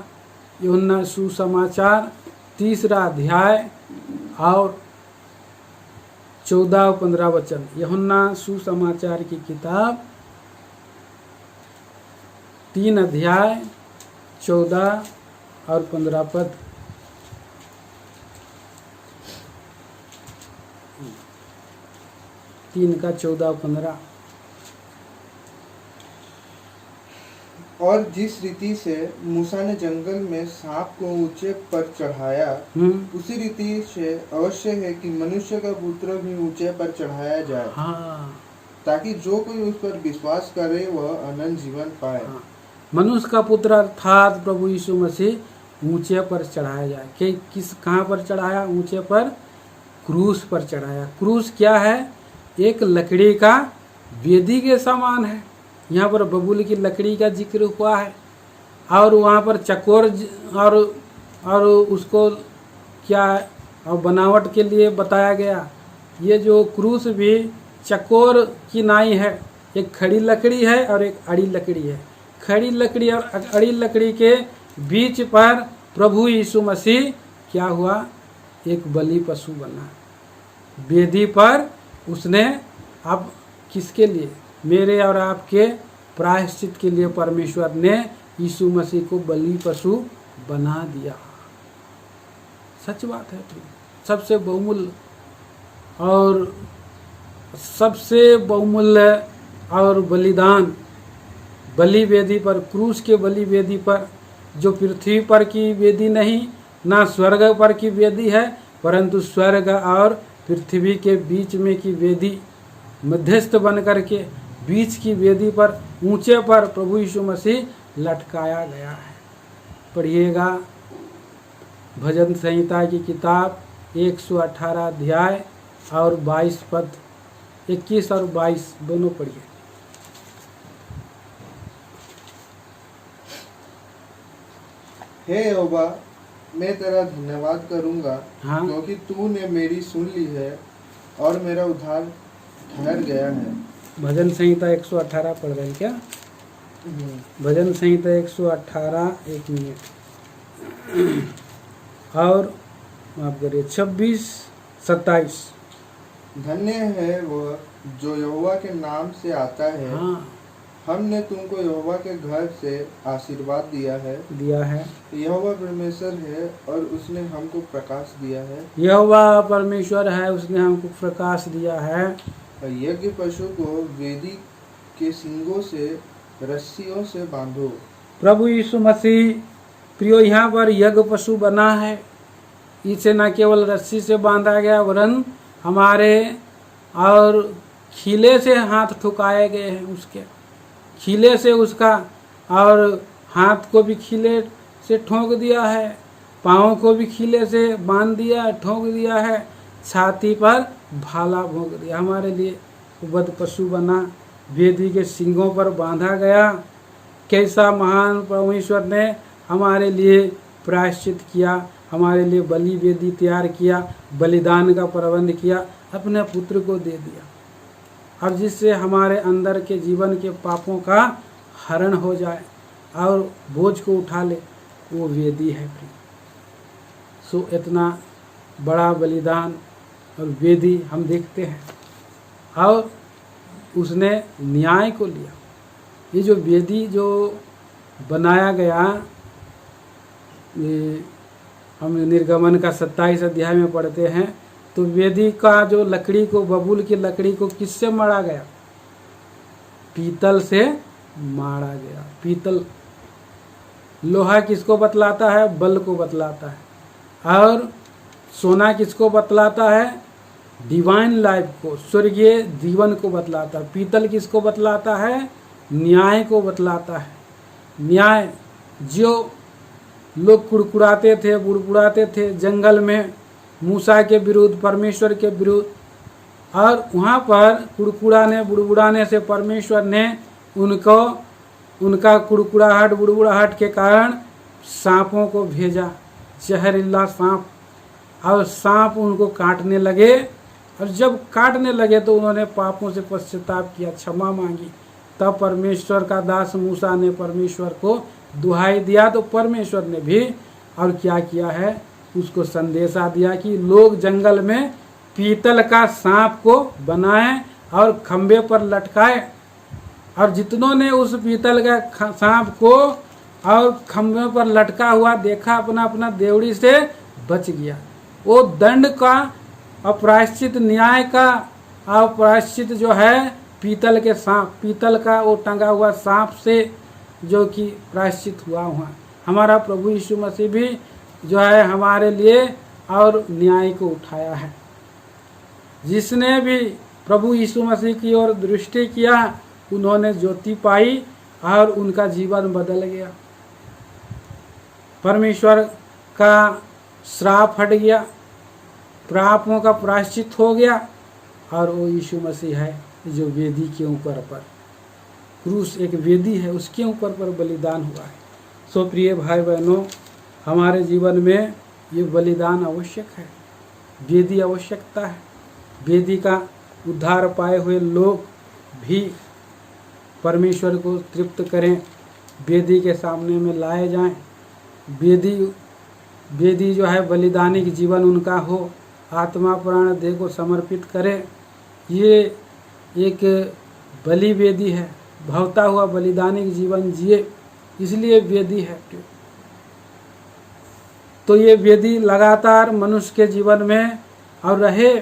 यूहन्ना सुसमाचार 3रा अध्याय और 14 और 15 वचन। यूहन्ना सुसमाचार की किताब 3 अध्याय 14 और 15 पद। तीन का 14 और 15। और जिस रीति से मूसा ने जंगल में सांप को ऊंचे पर चढ़ाया, उसी रीति से अवश्य है कि मनुष्य का पुत्र भी ऊंचे पर चढ़ाया जाए। हाँ, ताकि जो कोई उस पर विश्वास करे वह अनंत जीवन पाए। हाँ। मनुष्य का पुत्र अर्थात प्रभु यीशु मसीह ऊंचे पर चढ़ाया जाए। कि किस कहाँ पर चढ़ाया? ऊंचे पर, क्रूस पर चढ़ाया। क्रूस क्या है? एक लकड़ी का वेदी के समान है। यहाँ पर बबूल की लकड़ी का जिक्र हुआ है और वहाँ पर चकोर और उसको क्या और बनावट के लिए बताया गया। ये जो क्रूस भी चकोर की नाई है, एक खड़ी लकड़ी है और एक अड़ी लकड़ी है। खड़ी लकड़ी और अड़ी लकड़ी के बीच पर प्रभु यीशु मसीह क्या हुआ? एक बलि पशु बना। वेदी पर उसने, अब किसके लिए? मेरे और आपके प्रायश्चित के लिए परमेश्वर ने यीशु मसीह को बलि पशु बना दिया। सच बात है। सबसे बहुमूल्य और बलिदान बलि वेदी पर, क्रूस के बलि वेदी पर, जो पृथ्वी पर की वेदी नहीं, ना स्वर्ग पर की वेदी है, परंतु स्वर्ग और पृथ्वी के बीच में की वेदी, मध्यस्थ बन करके बीच की वेदी पर ऊंचे पर प्रभु यीशु मसीह लटकाया गया है। पढ़िएगा भजन संहिता की किताब 118 अध्याय और 22 पद, 21 और 22 दोनों पढ़िए। हे यहोवा, मैं तेरा धन्यवाद करूंगा, हाँ। क्योंकि तूने मेरी सुन ली है और मेरा उद्धार ठहर गया है। भजन संहिता 118 पढ़ रहे हैं क्या? भजन संहिता 118, एक मिनट, और माफ करिए 26-27। धन्य है वह जो यहोवा के नाम से आता है। हाँ, हमने तुमको यहोवा के घर से आशीर्वाद दिया है। यहोवा परमेश्वर है और उसने हमको प्रकाश दिया है। यहोवा परमेश्वर है, उसने हमको प्रकाश दिया है। यज्ञ पशु को वेदी के सींगों से, रस्सियों से बांधो। प्रभु यीशु मसीह प्रियो यहाँ पर यज्ञ पशु बना है। इसे न केवल रस्सी से बांधा गया, वरन हमारे और खीले से हाथ ठुकाए गए हैं। उसके खीले से उसका, और हाथ को भी खीले से ठोक दिया है, पाँव को भी खीले से बांध दिया, ठोक दिया है, छाती पर भाला भोंक दिया। हमारे लिए वध पशु बना, वेदी के सींगों पर बांधा गया। कैसा महान परमेश्वर ने हमारे लिए प्रायश्चित किया, हमारे लिए बलि वेदी तैयार किया, बलिदान का प्रबंध किया, अपने पुत्र को दे दिया। अब जिससे हमारे अंदर के जीवन के पापों का हरण हो जाए और बोझ को उठा ले, वो वेदी है। सो इतना बड़ा बलिदान और वेदी हम देखते हैं, और उसने न्याय को लिया। ये जो वेदी जो बनाया गया, ये हम निर्गमन का 27 अध्याय में पढ़ते हैं, तो वेदी का जो लकड़ी को, बबूल की लकड़ी को किससे मारा गया? पीतल से मारा गया। पीतल, लोहा किसको बतलाता है? बल को बतलाता है। और सोना किसको बतलाता है? डिवाइन लाइफ को, स्वर्गीय जीवन को बतलाता है। पीतल किसको बतलाता है? न्याय को बतलाता है। न्याय, जो लोग कुड़कुड़ाते थे, बुड़बुड़ाते थे जंगल में मूसा के विरुद्ध, परमेश्वर के विरुद्ध, और वहाँ पर कुड़कुड़ाने बुड़बुड़ाने से परमेश्वर ने उनको, उनका कुड़कुड़ाहट बुड़बुड़ाहट के कारण सांपों को भेजा, जहरीला सांप, और सांप उनको काटने लगे। और जब काटने लगे तो उन्होंने पापों से पश्चाताप किया, क्षमा मांगी। तब परमेश्वर का दास मूसा ने परमेश्वर को दुहाई दिया, तो परमेश्वर ने भी और क्या किया है? उसको संदेशा दिया कि लोग जंगल में पीतल का सांप को बनाएं और खंबे पर लटकाए, और जितनों ने उस पीतल का सांप को और खंबे पर लटका हुआ देखा, अपना अपना देवड़ी से बच गया। वो दंड का अप्रायश्चित, न्याय का अप्रायश्चित जो है पीतल के सांप, पीतल का वो टंगा हुआ सांप से जो कि प्रायश्चित हुआ। हमारा प्रभु यीशु मसीह भी जो है हमारे लिए और न्याय को उठाया है। जिसने भी प्रभु यीशु मसीह की ओर दृष्टि किया उन्होंने ज्योति पाई और उनका जीवन बदल गया। परमेश्वर का श्राप हट गया, पापों का प्रायश्चित हो गया, और वो यीशु मसीह है जो वेदी के ऊपर पर, क्रूस एक वेदी है, उसके ऊपर पर बलिदान हुआ है। सो प्रिय भाई बहनों, हमारे जीवन में ये बलिदान आवश्यक है, वेदी आवश्यकता है। वेदी का उद्धार पाए हुए लोग भी परमेश्वर को तृप्त करें, वेदी के सामने में लाए जाएं। वेदी जो है बलिदानिक जीवन उनका हो, आत्मा प्राण देह को समर्पित करें। ये एक बलि वेदी है, भवता हुआ बलिदानिक जीवन जिए, इसलिए वेदी है। तो ये वेदी लगातार मनुष्य के जीवन में और रहे।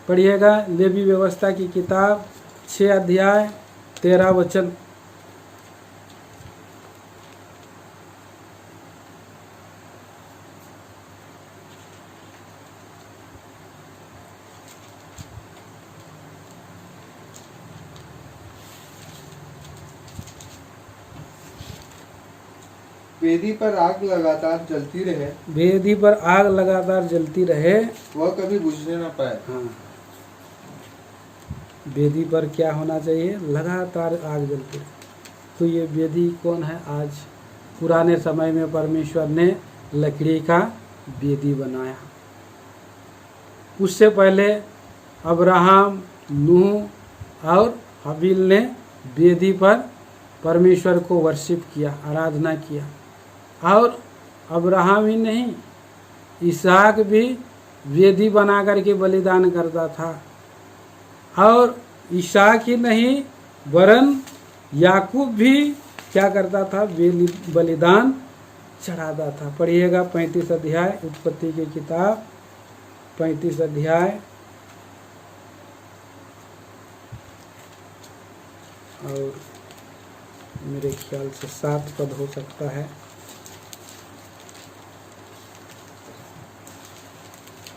पढ़िएगा लेवी व्यवस्था की किताब 6 अध्याय 13 वचन। वेदी पर आग लगातार जलती रहे, वेदी पर आग लगातार जलती रहे, वह कभी बुझने न पाए। हाँ, वेदी पर क्या होना चाहिए? लगातार आग जलती रहे। तो ये वेदी कौन है? आज पुराने समय में परमेश्वर ने लकड़ी का वेदी बनाया। उससे पहले अब्राहम, नूह और हबील ने वेदी पर परमेश्वर को वर्शिप किया, आराधना किया। और अब्राहम ही नहीं, इसहाक भी वेदी बना करके बलिदान करता था। और इसहाक ही नहीं वरन याकूब भी क्या करता था? बलिदान चढ़ाता था। पढ़िएगा 35 अध्याय उत्पत्ति की किताब 35 अध्याय और मेरे ख्याल से 7 पद हो सकता है।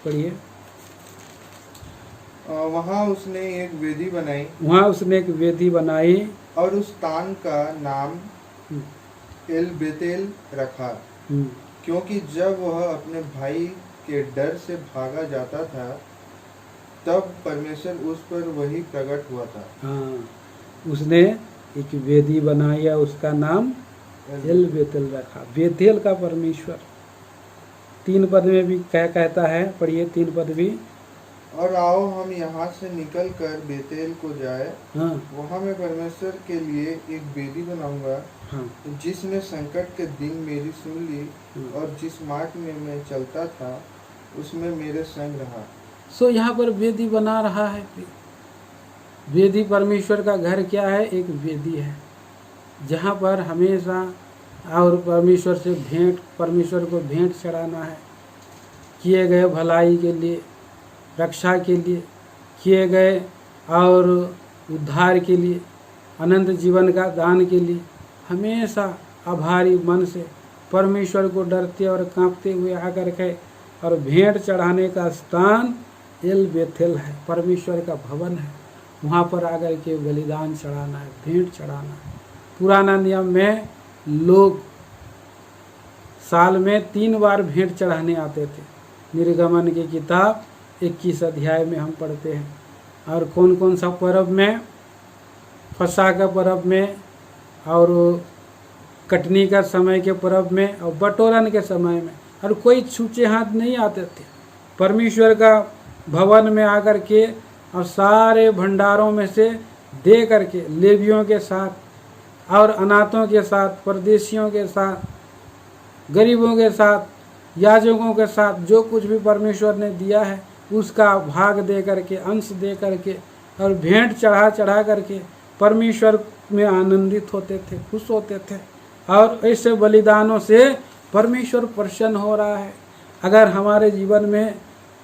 पढ़िए। वहाँ उसने एक वेदी बनाई, वहाँ उसने एक वेदी बनाई और उस स्थान का नाम एल बेतेल रखा, क्योंकि जब वह अपने भाई के डर से भागा जाता था तब परमेश्वर उस पर वही प्रकट हुआ था। हाँ, उसने एक वेदी बनाई है, उसका नाम एल बेतेल रखा। बेतेल का परमेश्वर। 3 पद में भी क्या कहता है? पढ़िए 3 पद भी। और आओ हम यहाँ से निकल कर बेतेल को जाए, हाँ, वहाँ मैं परमेश्वर के लिए एक वेदी बनाऊंगा, हाँ, जिसमें संकट के दिन मेरी सुन ली, और जिस मार्ग में मैं चलता था उसमें मेरे संग रहा। सो यहाँ पर वेदी बना रहा है। वेदी परमेश्वर का घर क्या है? एक वेदी है, जहाँ पर हमेशा और परमेश्वर से भेंट, परमेश्वर को भेंट चढ़ाना है, किए गए भलाई के लिए, रक्षा के लिए, किए गए और उद्धार के लिए, अनंत जीवन का दान के लिए हमेशा आभारी मन से परमेश्वर को डरते और कांपते हुए आकर के और भेंट चढ़ाने का स्थान एल बेथेल है, परमेश्वर का भवन है। वहाँ पर आकर के बलिदान चढ़ाना है, भेंट चढ़ाना है। पुराना नियम में लोग साल में 3 बार भेंट चढ़ाने आते थे। निर्गमन की किताब 21 अध्याय में हम पढ़ते हैं। और कौन कौन सा पर्व में? फसह का पर्व में, और कटनी का समय के पर्व में, और बटोरन के समय में। और कोई छूचे हाथ नहीं आते थे। परमेश्वर का भवन में आकर के और सारे भंडारों में से दे करके लेवियों के साथ और अनाथों के साथ, परदेशियों के साथ, गरीबों के साथ याजकों के साथ जो कुछ भी परमेश्वर ने दिया है उसका भाग दे करके, अंश दे करके और भेंट चढ़ा चढ़ा करके परमेश्वर में आनंदित होते थे, खुश होते थे। और ऐसे बलिदानों से परमेश्वर प्रसन्न हो रहा है। अगर हमारे जीवन में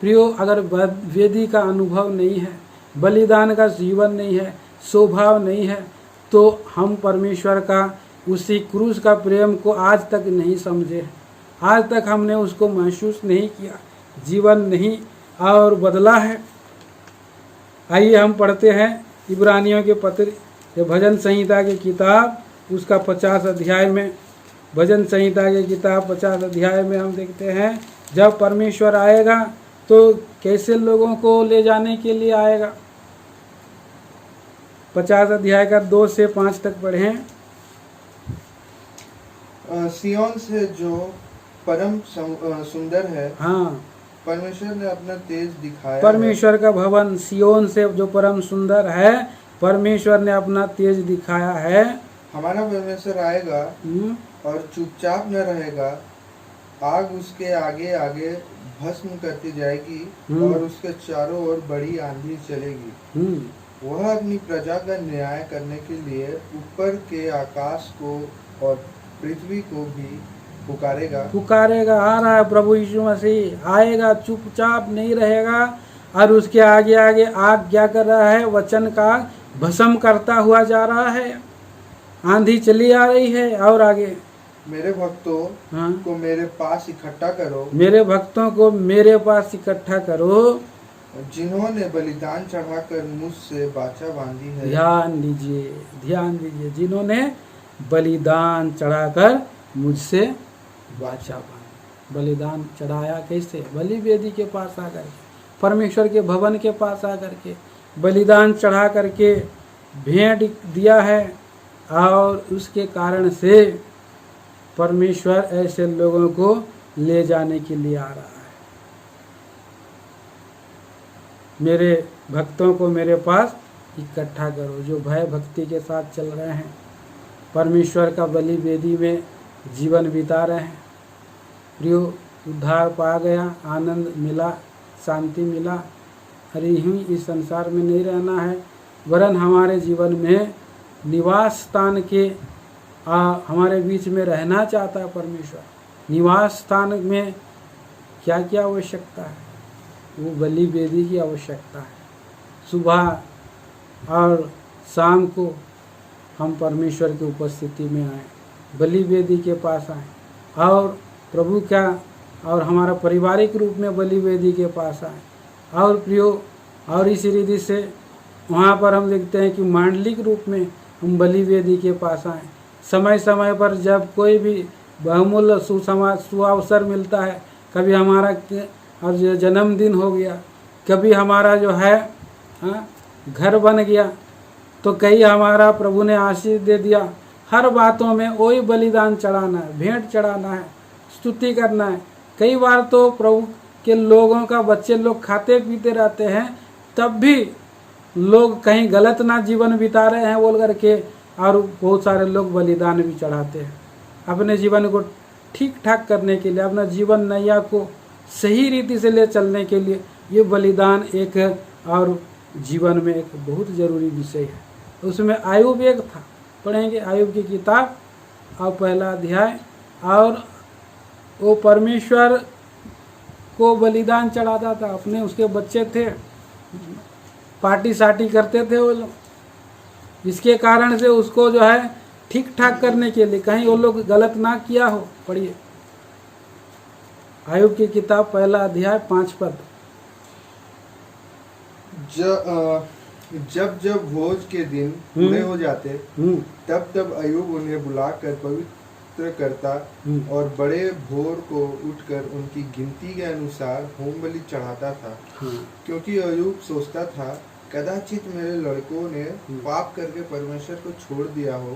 प्रियो अगर वेदी का अनुभव नहीं है, बलिदान का जीवन नहीं है, स्वभाव नहीं है, तो हम परमेश्वर का उसी क्रूस का प्रेम को आज तक नहीं समझे, आज तक हमने उसको महसूस नहीं किया, जीवन नहीं और बदला है। आइए हम पढ़ते हैं इब्रानियों के पत्र, ये भजन संहिता की किताब उसका 50 अध्याय में, भजन संहिता की किताब 50 अध्याय में हम देखते हैं जब परमेश्वर आएगा तो कैसे लोगों को ले जाने के लिए आएगा। 50 अध्याय का 2 से 5 तक पढ़ें। सियोन से जो परम सुंदर है, हाँ, परमेश्वर ने अपना तेज दिखाया। परमेश्वर का भवन सियोन से जो परम सुंदर है, परमेश्वर ने अपना तेज दिखाया है। हमारा परमेश्वर आएगा और चुपचाप न रहेगा। आग उसके आगे आगे भस्म करती जाएगी और उसके चारों ओर बड़ी आंधी चलेगी। वह अपनी प्रजा का न्याय करने के लिए ऊपर के आकाश को और पृथ्वी को भी पुकारेगा। आ रहा है प्रभु यीशु मसीह, आएगा, चुपचाप नहीं रहेगा। और उसके आगे आगे आग क्या कर रहा है, वचन का भस्म करता हुआ जा रहा है। आंधी चली आ रही है। और आगे, मेरे भक्तों को मेरे पास इकट्ठा करो, मेरे भक्तों को मेरे पास इकट्ठा करो, जिन्होंने बलिदान चढ़ाकर मुझसे वाचा बांधी है। ध्यान दीजिए, जिन्होंने बलिदान चढ़ाकर मुझसे वाचा बांधी। बलिदान चढ़ाया कैसे? बलि वेदी के पास आकर के, परमेश्वर के भवन के पास आकर के बलिदान चढ़ा करके भेंट दिया है। और उसके कारण से परमेश्वर ऐसे लोगों को ले जाने के लिए आ रहा है। मेरे भक्तों को मेरे पास इकट्ठा करो, जो भय भक्ति के साथ चल रहे हैं, परमेश्वर का बलि वेदी में जीवन बिता रहे हैं। प्रियो, उद्धार पा गया, आनंद मिला, शांति मिला। अरे यूं इस संसार में नहीं रहना है, वरन हमारे जीवन में निवास स्थान के हमारे बीच में रहना चाहता है परमेश्वर। निवास स्थान में क्या क्या आवश्यकता है? वो बलि वेदी की आवश्यकता है। सुबह और शाम को हम परमेश्वर की उपस्थिति में आए, बलि वेदी के पास आए और प्रभु का और हमारा पारिवारिक रूप में बलि वेदी के पास आए। और प्रियो, और इस रीति से वहाँ पर हम देखते हैं कि मांडलिक रूप में हम बलि वेदी के पास आए। समय समय पर जब कोई भी बहुमूल्य सुअवसर मिलता है, कभी हमारा और जन्मदिन हो गया, कभी हमारा जो है घर बन गया, तो कई हमारा प्रभु ने आशीष दे दिया। हर बातों में वही बलिदान चढ़ाना है, भेंट चढ़ाना है, स्तुति करना है। कई बार तो प्रभु के लोगों का बच्चे लोग खाते पीते रहते हैं, तब भी लोग कहीं गलत ना जीवन बिता रहे हैं बोल करके, और बहुत सारे लोग बलिदान भी चढ़ाते हैं अपने जीवन को ठीक ठाक करने के लिए, अपना जीवन नैया को सही रीति से ले चलने के लिए। ये बलिदान एक और जीवन में एक बहुत जरूरी विषय है। उसमें आयुब एक था, पढ़ेंगे आयुब की किताब और 1 अध्याय। और वो परमेश्वर को बलिदान चढ़ाता था, अपने उसके बच्चे थे, पार्टी साटी करते थे वो लोग। इसके कारण से उसको जो है ठीक ठाक करने के लिए, कहीं वो लोग गलत ना किया हो। पढ़िए आयुब की किताब 1 अध्याय 5 पद। जब भोज के दिन पूरे हो जाते, तब तब अयूब उन्हें बुलाकर पवित्र करता और बड़े भोर को उठकर उनकी गिनती के अनुसार होम बलि चढ़ाता था। क्योंकि अयूब सोचता था, कदाचित मेरे लड़कों ने पाप करके परमेश्वर को छोड़ दिया हो।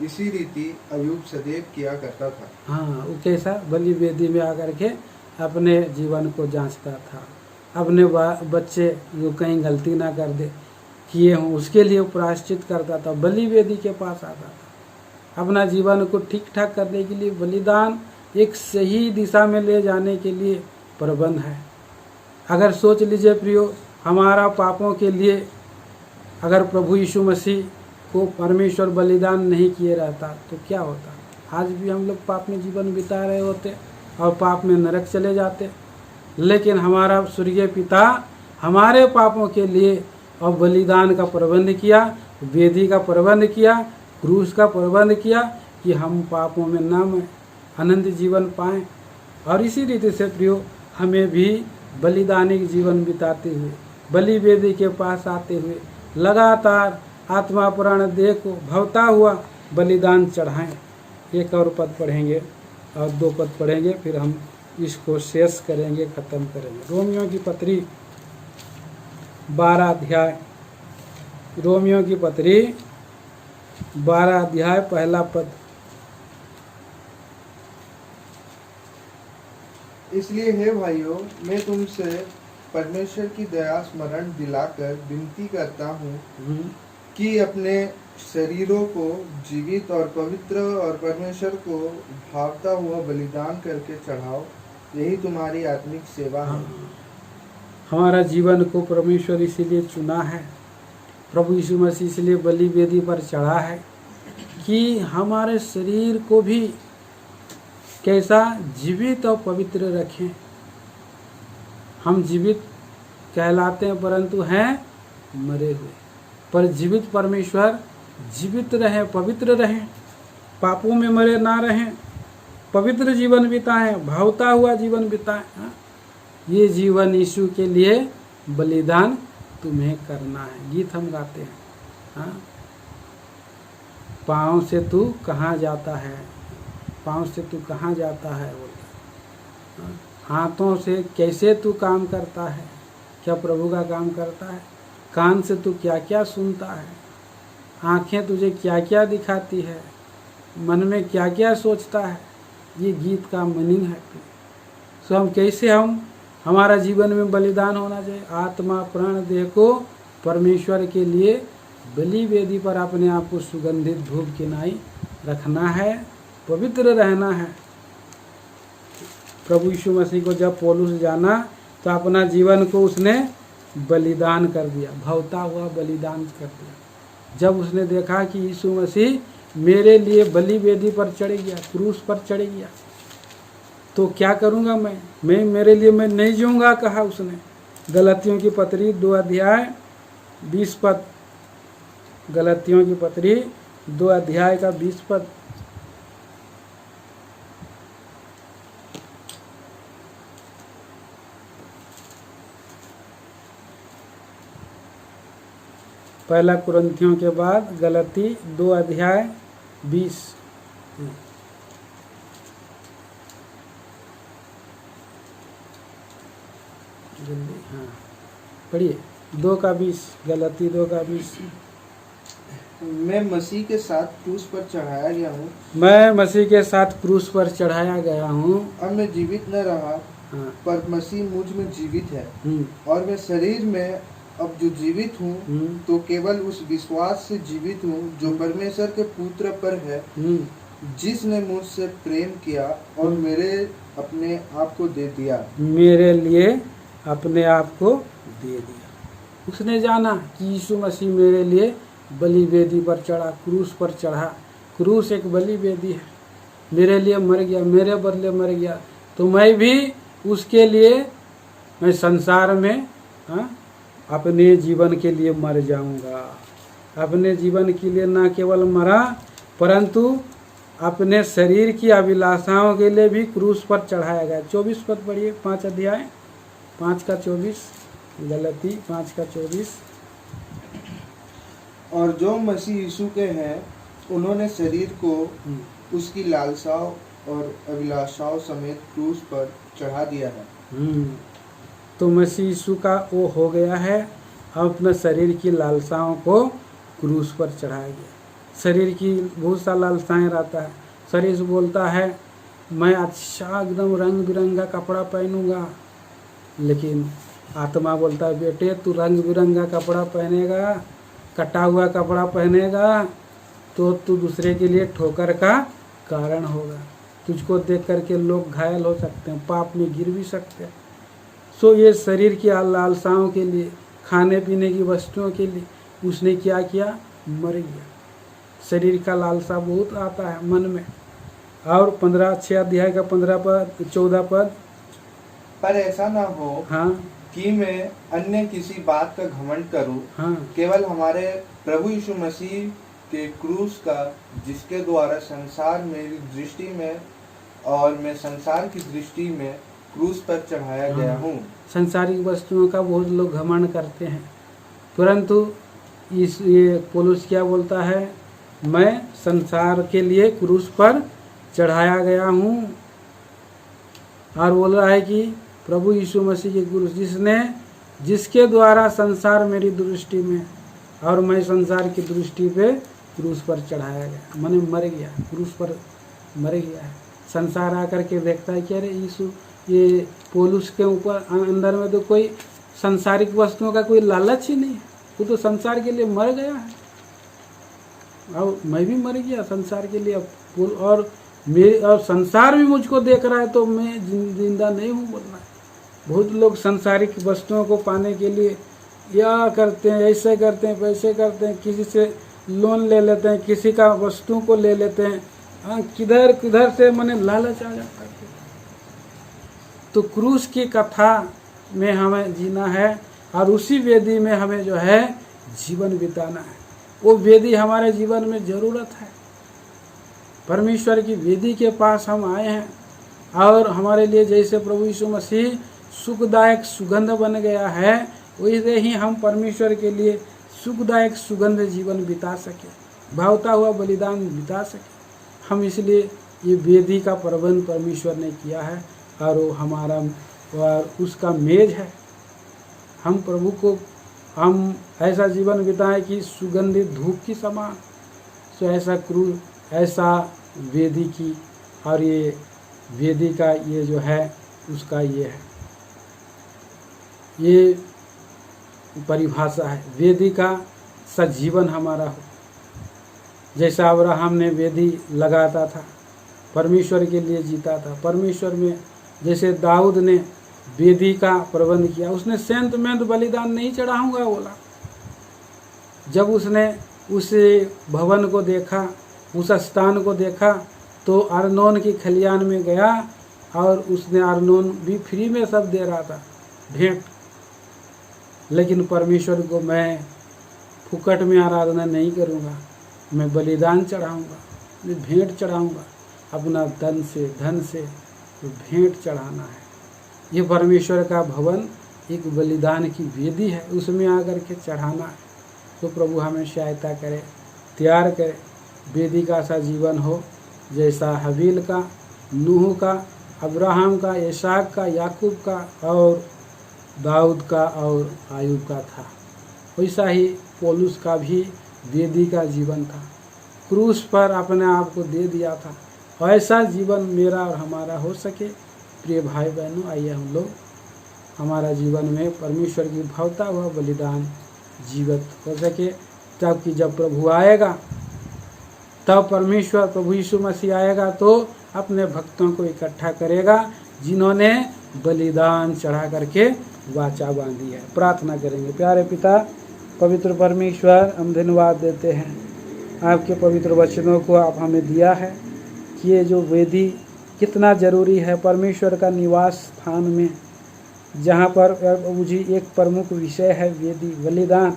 इसी रीति अयूब सदैव किया करता था। हाँ, वो कैसा बलि वेदी में आकर के अपने जीवन को जांचता था, अपने बच्चे जो कहीं गलती ना कर दे किए हों उसके लिए प्रायश्चित करता था, बलि वेदी के पास आता था। अपना जीवन को ठीक ठाक करने के लिए बलिदान एक सही दिशा में ले जाने के लिए प्रबंध है। अगर सोच लीजिए प्रियो, हमारा पापों के लिए अगर प्रभु यीशु मसीह को परमेश्वर बलिदान नहीं किए रहता तो क्या होता? आज भी हम लोग पाप में जीवन बिता रहे होते और पाप में नरक चले जाते। लेकिन हमारा स्वर्गीय पिता हमारे पापों के लिए और बलिदान का प्रबंध किया, वेदी का प्रबंध किया, क्रूस का प्रबंध किया कि हम पापों में न अनंत जीवन पाएं। और इसी रीति से प्रियो, हमें भी बलिदानिक जीवन बिताते हुए, बलि वेदी के पास आते हुए लगातार आत्मा प्राण देह को भवता हुआ बलिदान चढ़ाएं। एक और पद पढ़ेंगे और 2 पद पढ़ेंगे, फिर हम इसको शेष करेंगे, ख़त्म करेंगे। रोमियो की पत्री 12 अध्याय, रोमियो की पत्री 12 अध्याय 1 पद। इसलिए हे भाइयों, मैं तुमसे परमेश्वर की दया स्मरण दिलाकर विनती करता हूँ कि अपने शरीरों को जीवित और पवित्र और परमेश्वर को भावता हुआ बलिदान करके चढ़ाओ, यही तुम्हारी आत्मिक सेवा है। हमारा जीवन को परमेश्वर इसीलिए चुना है, प्रभु यीशु मसीह इसलिए बलि वेदी पर चढ़ा है कि हमारे शरीर को भी कैसा जीवित और पवित्र रखें। हम जीवित कहलाते हैं परंतु हैं मरे हुए, पर जीवित परमेश्वर जीवित रहें, पवित्र रहें, पापों में मरे ना रहें, पवित्र जीवन बिताएं, भावता हुआ जीवन बिताएं। ये जीवन यीशु के लिए बलिदान तुम्हें करना है। गीत हम गाते हैं, हाँ, पाँव से तू कहाँ जाता है, पाँव से तू कहाँ जाता है बोलता, हाथों से कैसे तू काम करता है, क्या प्रभु का काम करता है, कान से तू क्या क्या सुनता है, आँखें तुझे क्या क्या दिखाती है, मन में क्या क्या सोचता है। ये गीत का मीनिंग है। सो हम कैसे हमारा जीवन में बलिदान होना चाहिए। आत्मा प्राण देह को परमेश्वर के लिए बलि वेदी पर अपने आप को सुगंधित धूप किनाई रखना है, पवित्र रहना है। प्रभु यीशु मसीह को जब पौलुस जाना तो अपना जीवन को उसने बलिदान कर दिया, भवता हुआ बलिदान कर दिया। जब उसने देखा कि यीशु मसीह मेरे लिए बलि वेदी पर चढ़ गया, क्रूस पर चढ़ गया, तो क्या करूँगा मैं मेरे लिए मैं नहीं जीऊँगा, कहा उसने। गलतियों की पत्री 2 अध्याय 20 पद, गलतियों की पत्री 2 अध्याय का 20 पद। पहला कुरिन्थियों के बाद गलती 2 अध्याय 20। जल्दी, हाँ पढ़िए। 2 का 20, गलती 2 का 20। मैं मसीह के साथ क्रूस पर चढ़ाया गया हूँ, मैं मसीह के साथ क्रूस पर चढ़ाया गया हूँ। अब मैं जीवित न रहा, हाँ। पर मसीह मुझ में जीवित है, और मैं शरीर में अब जो जीवित हूँ तो केवल उस विश्वास से जीवित हूँ जो परमेश्वर के पुत्र पर है, जिसने मुझसे प्रेम किया और मेरे अपने आप को दे दिया। मेरे लिए अपने आप को दे दिया। उसने जाना कि यीशु मसीह मेरे लिए बलि वेदी पर चढ़ा, क्रूस पर चढ़ा। क्रूस एक बलि वेदी है, मेरे लिए मर गया, मेरे बदले मर गया, तो मैं भी उसके लिए, मैं संसार में अपने जीवन के लिए मर जाऊंगा। अपने जीवन के लिए न केवल मरा, परंतु अपने शरीर की अभिलाषाओं के लिए भी क्रूस पर चढ़ाया गया। 24 पद पढ़िए, 5 अध्याय 5 का 24, गलती 5 का 24। और जो मसीह यीशु के हैं, उन्होंने शरीर को उसकी लालसाओं और अभिलाषाओं समेत क्रूस पर चढ़ा दिया है। तो मसीह यीशु का वो हो गया है, अब अपने शरीर की लालसाओं को क्रूस पर चढ़ाया गया। शरीर की बहुत सा लालसाएं रहता है। शरीर से बोलता है मैं अच्छा एकदम रंग बिरंगा कपड़ा पहनूंगा, लेकिन आत्मा बोलता है बेटे तू रंग बिरंगा कपड़ा पहनेगा, कटा हुआ कपड़ा पहनेगा तो तू दूसरे के लिए ठोकर का कारण होगा। तुझको देख करके लोग घायल हो सकते हैं, पाप में गिर भी सकते हैं। सो ये शरीर की लालसाओं के लिए, खाने पीने की वस्तुओं के लिए उसने क्या किया, मर गया। शरीर का लालसा बहुत आता है मन में। और 6 अध्याय का 15 पद 14 पद, पर ऐसा ना हो हाँ कि मैं अन्य किसी बात का घमंड करूं, हाँ केवल हमारे प्रभु यीशु मसीह के क्रूस का, जिसके द्वारा संसार मेरी दृष्टि में और मैं संसार की दृष्टि में क्रूस पर चढ़ाया गया हूँ। संसारिक वस्तुओं का बहुत लोग घमंड करते हैं, परंतु ये पौलुस क्या बोलता है, मैं संसार के लिए क्रूस पर चढ़ाया गया हूँ। और बोल रहा है कि प्रभु यीशु मसीह के क्रूस, जिसके द्वारा संसार मेरी दृष्टि में और मैं संसार की दृष्टि पे क्रूस पर चढ़ाया गया, मैंने मर गया, क्रूस पर मर गया है। संसार आकर के देखता है कि अरे यीशु, ये पौलुस के ऊपर अंदर में तो कोई संसारिक वस्तुओं का कोई लालच ही नहीं है, वो तो संसार के लिए मर गया है और मैं भी मर गया संसार के लिए। और संसार भी मुझको देख रहा है तो मैं जिंदा नहीं हूँ बोलना है। बहुत लोग संसारिक वस्तुओं को पाने के लिए या करते हैं, ऐसे करते हैं, वैसे करते हैं, किसी से लोन ले लेते हैं, किसी का वस्तु को ले लेते हैं, किधर किधर से मैंने लालच आ जाता है। तो क्रूस की कथा में हमें जीना है और उसी वेदी में हमें जो है जीवन बिताना है। वो वेदी हमारे जीवन में ज़रूरत है। परमेश्वर की वेदी के पास हम आए हैं और हमारे लिए जैसे प्रभु यीशु मसीह सुखदायक सुगंध बन गया है, वैसे ही हम परमेश्वर के लिए सुखदायक सुगंध जीवन बिता सके, भावता हुआ बलिदान बिता सके। हम इसलिए ये वेदी का प्रबंध परमेश्वर ने किया है और वो हमारा और उसका मेज है। हम प्रभु को हम ऐसा जीवन बिताएं कि सुगंधित धूप की समान। सो ऐसा वेदी की, और ये वेदी का ये जो है उसका ये है, ये परिभाषा है। वेदी का सजीवन हमारा हो, जैसा अब्राहम ने वेदी लगाता था, परमेश्वर के लिए जीता था, परमेश्वर में जैसे दाऊद ने वेदी का प्रबंध किया, उसने सेंत मेंत बलिदान नहीं चढ़ाऊंगा बोला। जब उसने उस भवन को देखा, उस स्थान को देखा, तो अरनोन की खलियान में गया और उसने अरनोन भी फ्री में सब दे रहा था भेंट, लेकिन परमेश्वर को मैं फुकट में आराधना नहीं करूँगा, मैं बलिदान चढ़ाऊँगा, मैं भेंट चढ़ाऊँगा, अपना धन से तो भेंट चढ़ाना है। ये परमेश्वर का भवन एक बलिदान की वेदी है, उसमें आकर के चढ़ाना है। तो प्रभु हमें सहायता करे, तैयार करे, वेदी का सा जीवन हो जैसा हबील का, नूह का, अब्राहम का, इसहाक का, याकूब का और दाऊद का और आयूब का था। वैसा ही पौलुस का भी वेदी का जीवन था, क्रूस पर अपने आप को दे दिया था। ऐसा जीवन मेरा और हमारा हो सके। प्रिय भाई बहनों, आइए हम लोग हमारा जीवन में परमेश्वर की भावता हुआ बलिदान जीवित हो सके, तब जब प्रभु आएगा, तब परमेश्वर प्रभु यीशु मसीह आएगा तो अपने भक्तों को इकट्ठा करेगा जिन्होंने बलिदान चढ़ा करके वाचा बांधी है। प्रार्थना करेंगे। प्यारे पिता पवित्र परमेश्वर, हम धन्यवाद देते हैं आपके पवित्र वचनों को आप हमें दिया है कि ये जो वेदी कितना ज़रूरी है परमेश्वर का निवास स्थान में, जहाँ पर मुझे एक प्रमुख विषय है वेदी, बलिदान।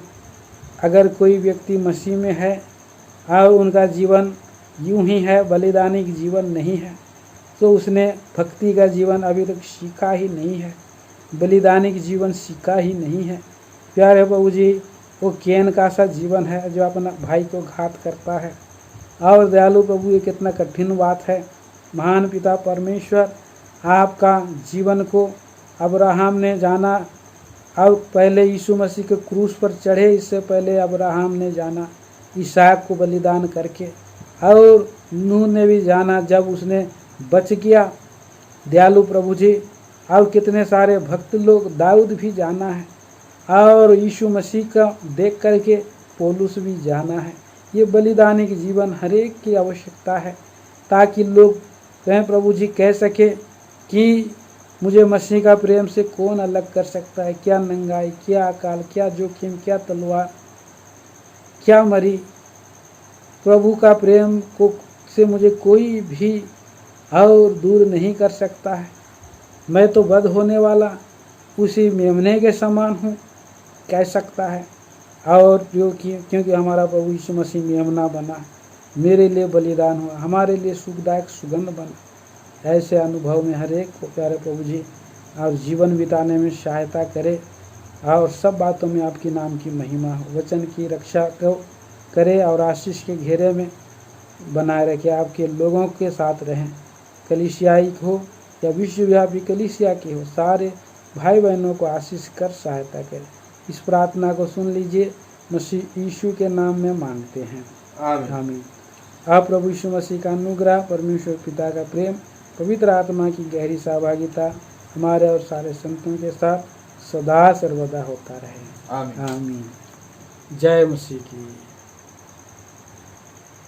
अगर कोई व्यक्ति मसीह में है और उनका जीवन यूं ही है, बलिदानिक जीवन नहीं है, तो उसने भक्ति का जीवन अभी तक सीखा ही नहीं है, बलिदानिक जीवन सीखा ही नहीं है। प्यारे प्रभु जी, वो कैन का सा जीवन है जो अपना भाई को घात करता है। और दयालु प्रभु, ये कितना कठिन बात है। महान पिता परमेश्वर, आपका जीवन को अब्राहम ने जाना और पहले यीशु मसीह के क्रूस पर चढ़े, इससे पहले अब्राहम ने जाना इसहाक को बलिदान करके, और नूह ने भी जाना जब उसने बच गया। दयालु प्रभु जी, और कितने सारे भक्त लोग, दाऊद भी जाना है, और यीशु मसीह का देख करके पौलुस भी जाना है। ये बलिदानिक जीवन हर एक की आवश्यकता है, ताकि लोग कहें प्रभु जी कह सके कि मुझे मसीह का प्रेम से कौन अलग कर सकता है, क्या नंगाई, क्या अकाल, क्या जोखिम, क्या तलवार, क्या मरी। प्रभु का प्रेम को से मुझे कोई भी और दूर नहीं कर सकता है। मैं तो वध होने वाला उसी मेमने के समान हूँ, कह सकता है। और क्योंकि हमारा प्रभु यीशु मसीह मेमना बना, मेरे लिए बलिदान हुआ, हमारे लिए सुखदायक सुगंध बना। ऐसे अनुभव में हर एक को प्यारे प्रभु जी और जीवन बिताने में सहायता करे और सब बातों में आपकी नाम की महिमा हो, वचन की रक्षा को करे और आशीष के घेरे में बनाए रखे, आपके लोगों के साथ रहें। कलीसियाई हो या विश्वव्यापी कलीसिया की हो, सारे भाई बहनों को आशीष कर सहायता करे। इस प्रार्थना को सुन लीजिए, मसीह यीशु के नाम में मांगते हैं, आमीन। आप प्रभु यीशु मसीह का अनुग्रह, परमेश्वर पिता का प्रेम, पवित्र आत्मा की गहरी सहभागिता हमारे और सारे संतों के साथ सदा सर्वदा होता रहे, आमीन। जय मसीह की।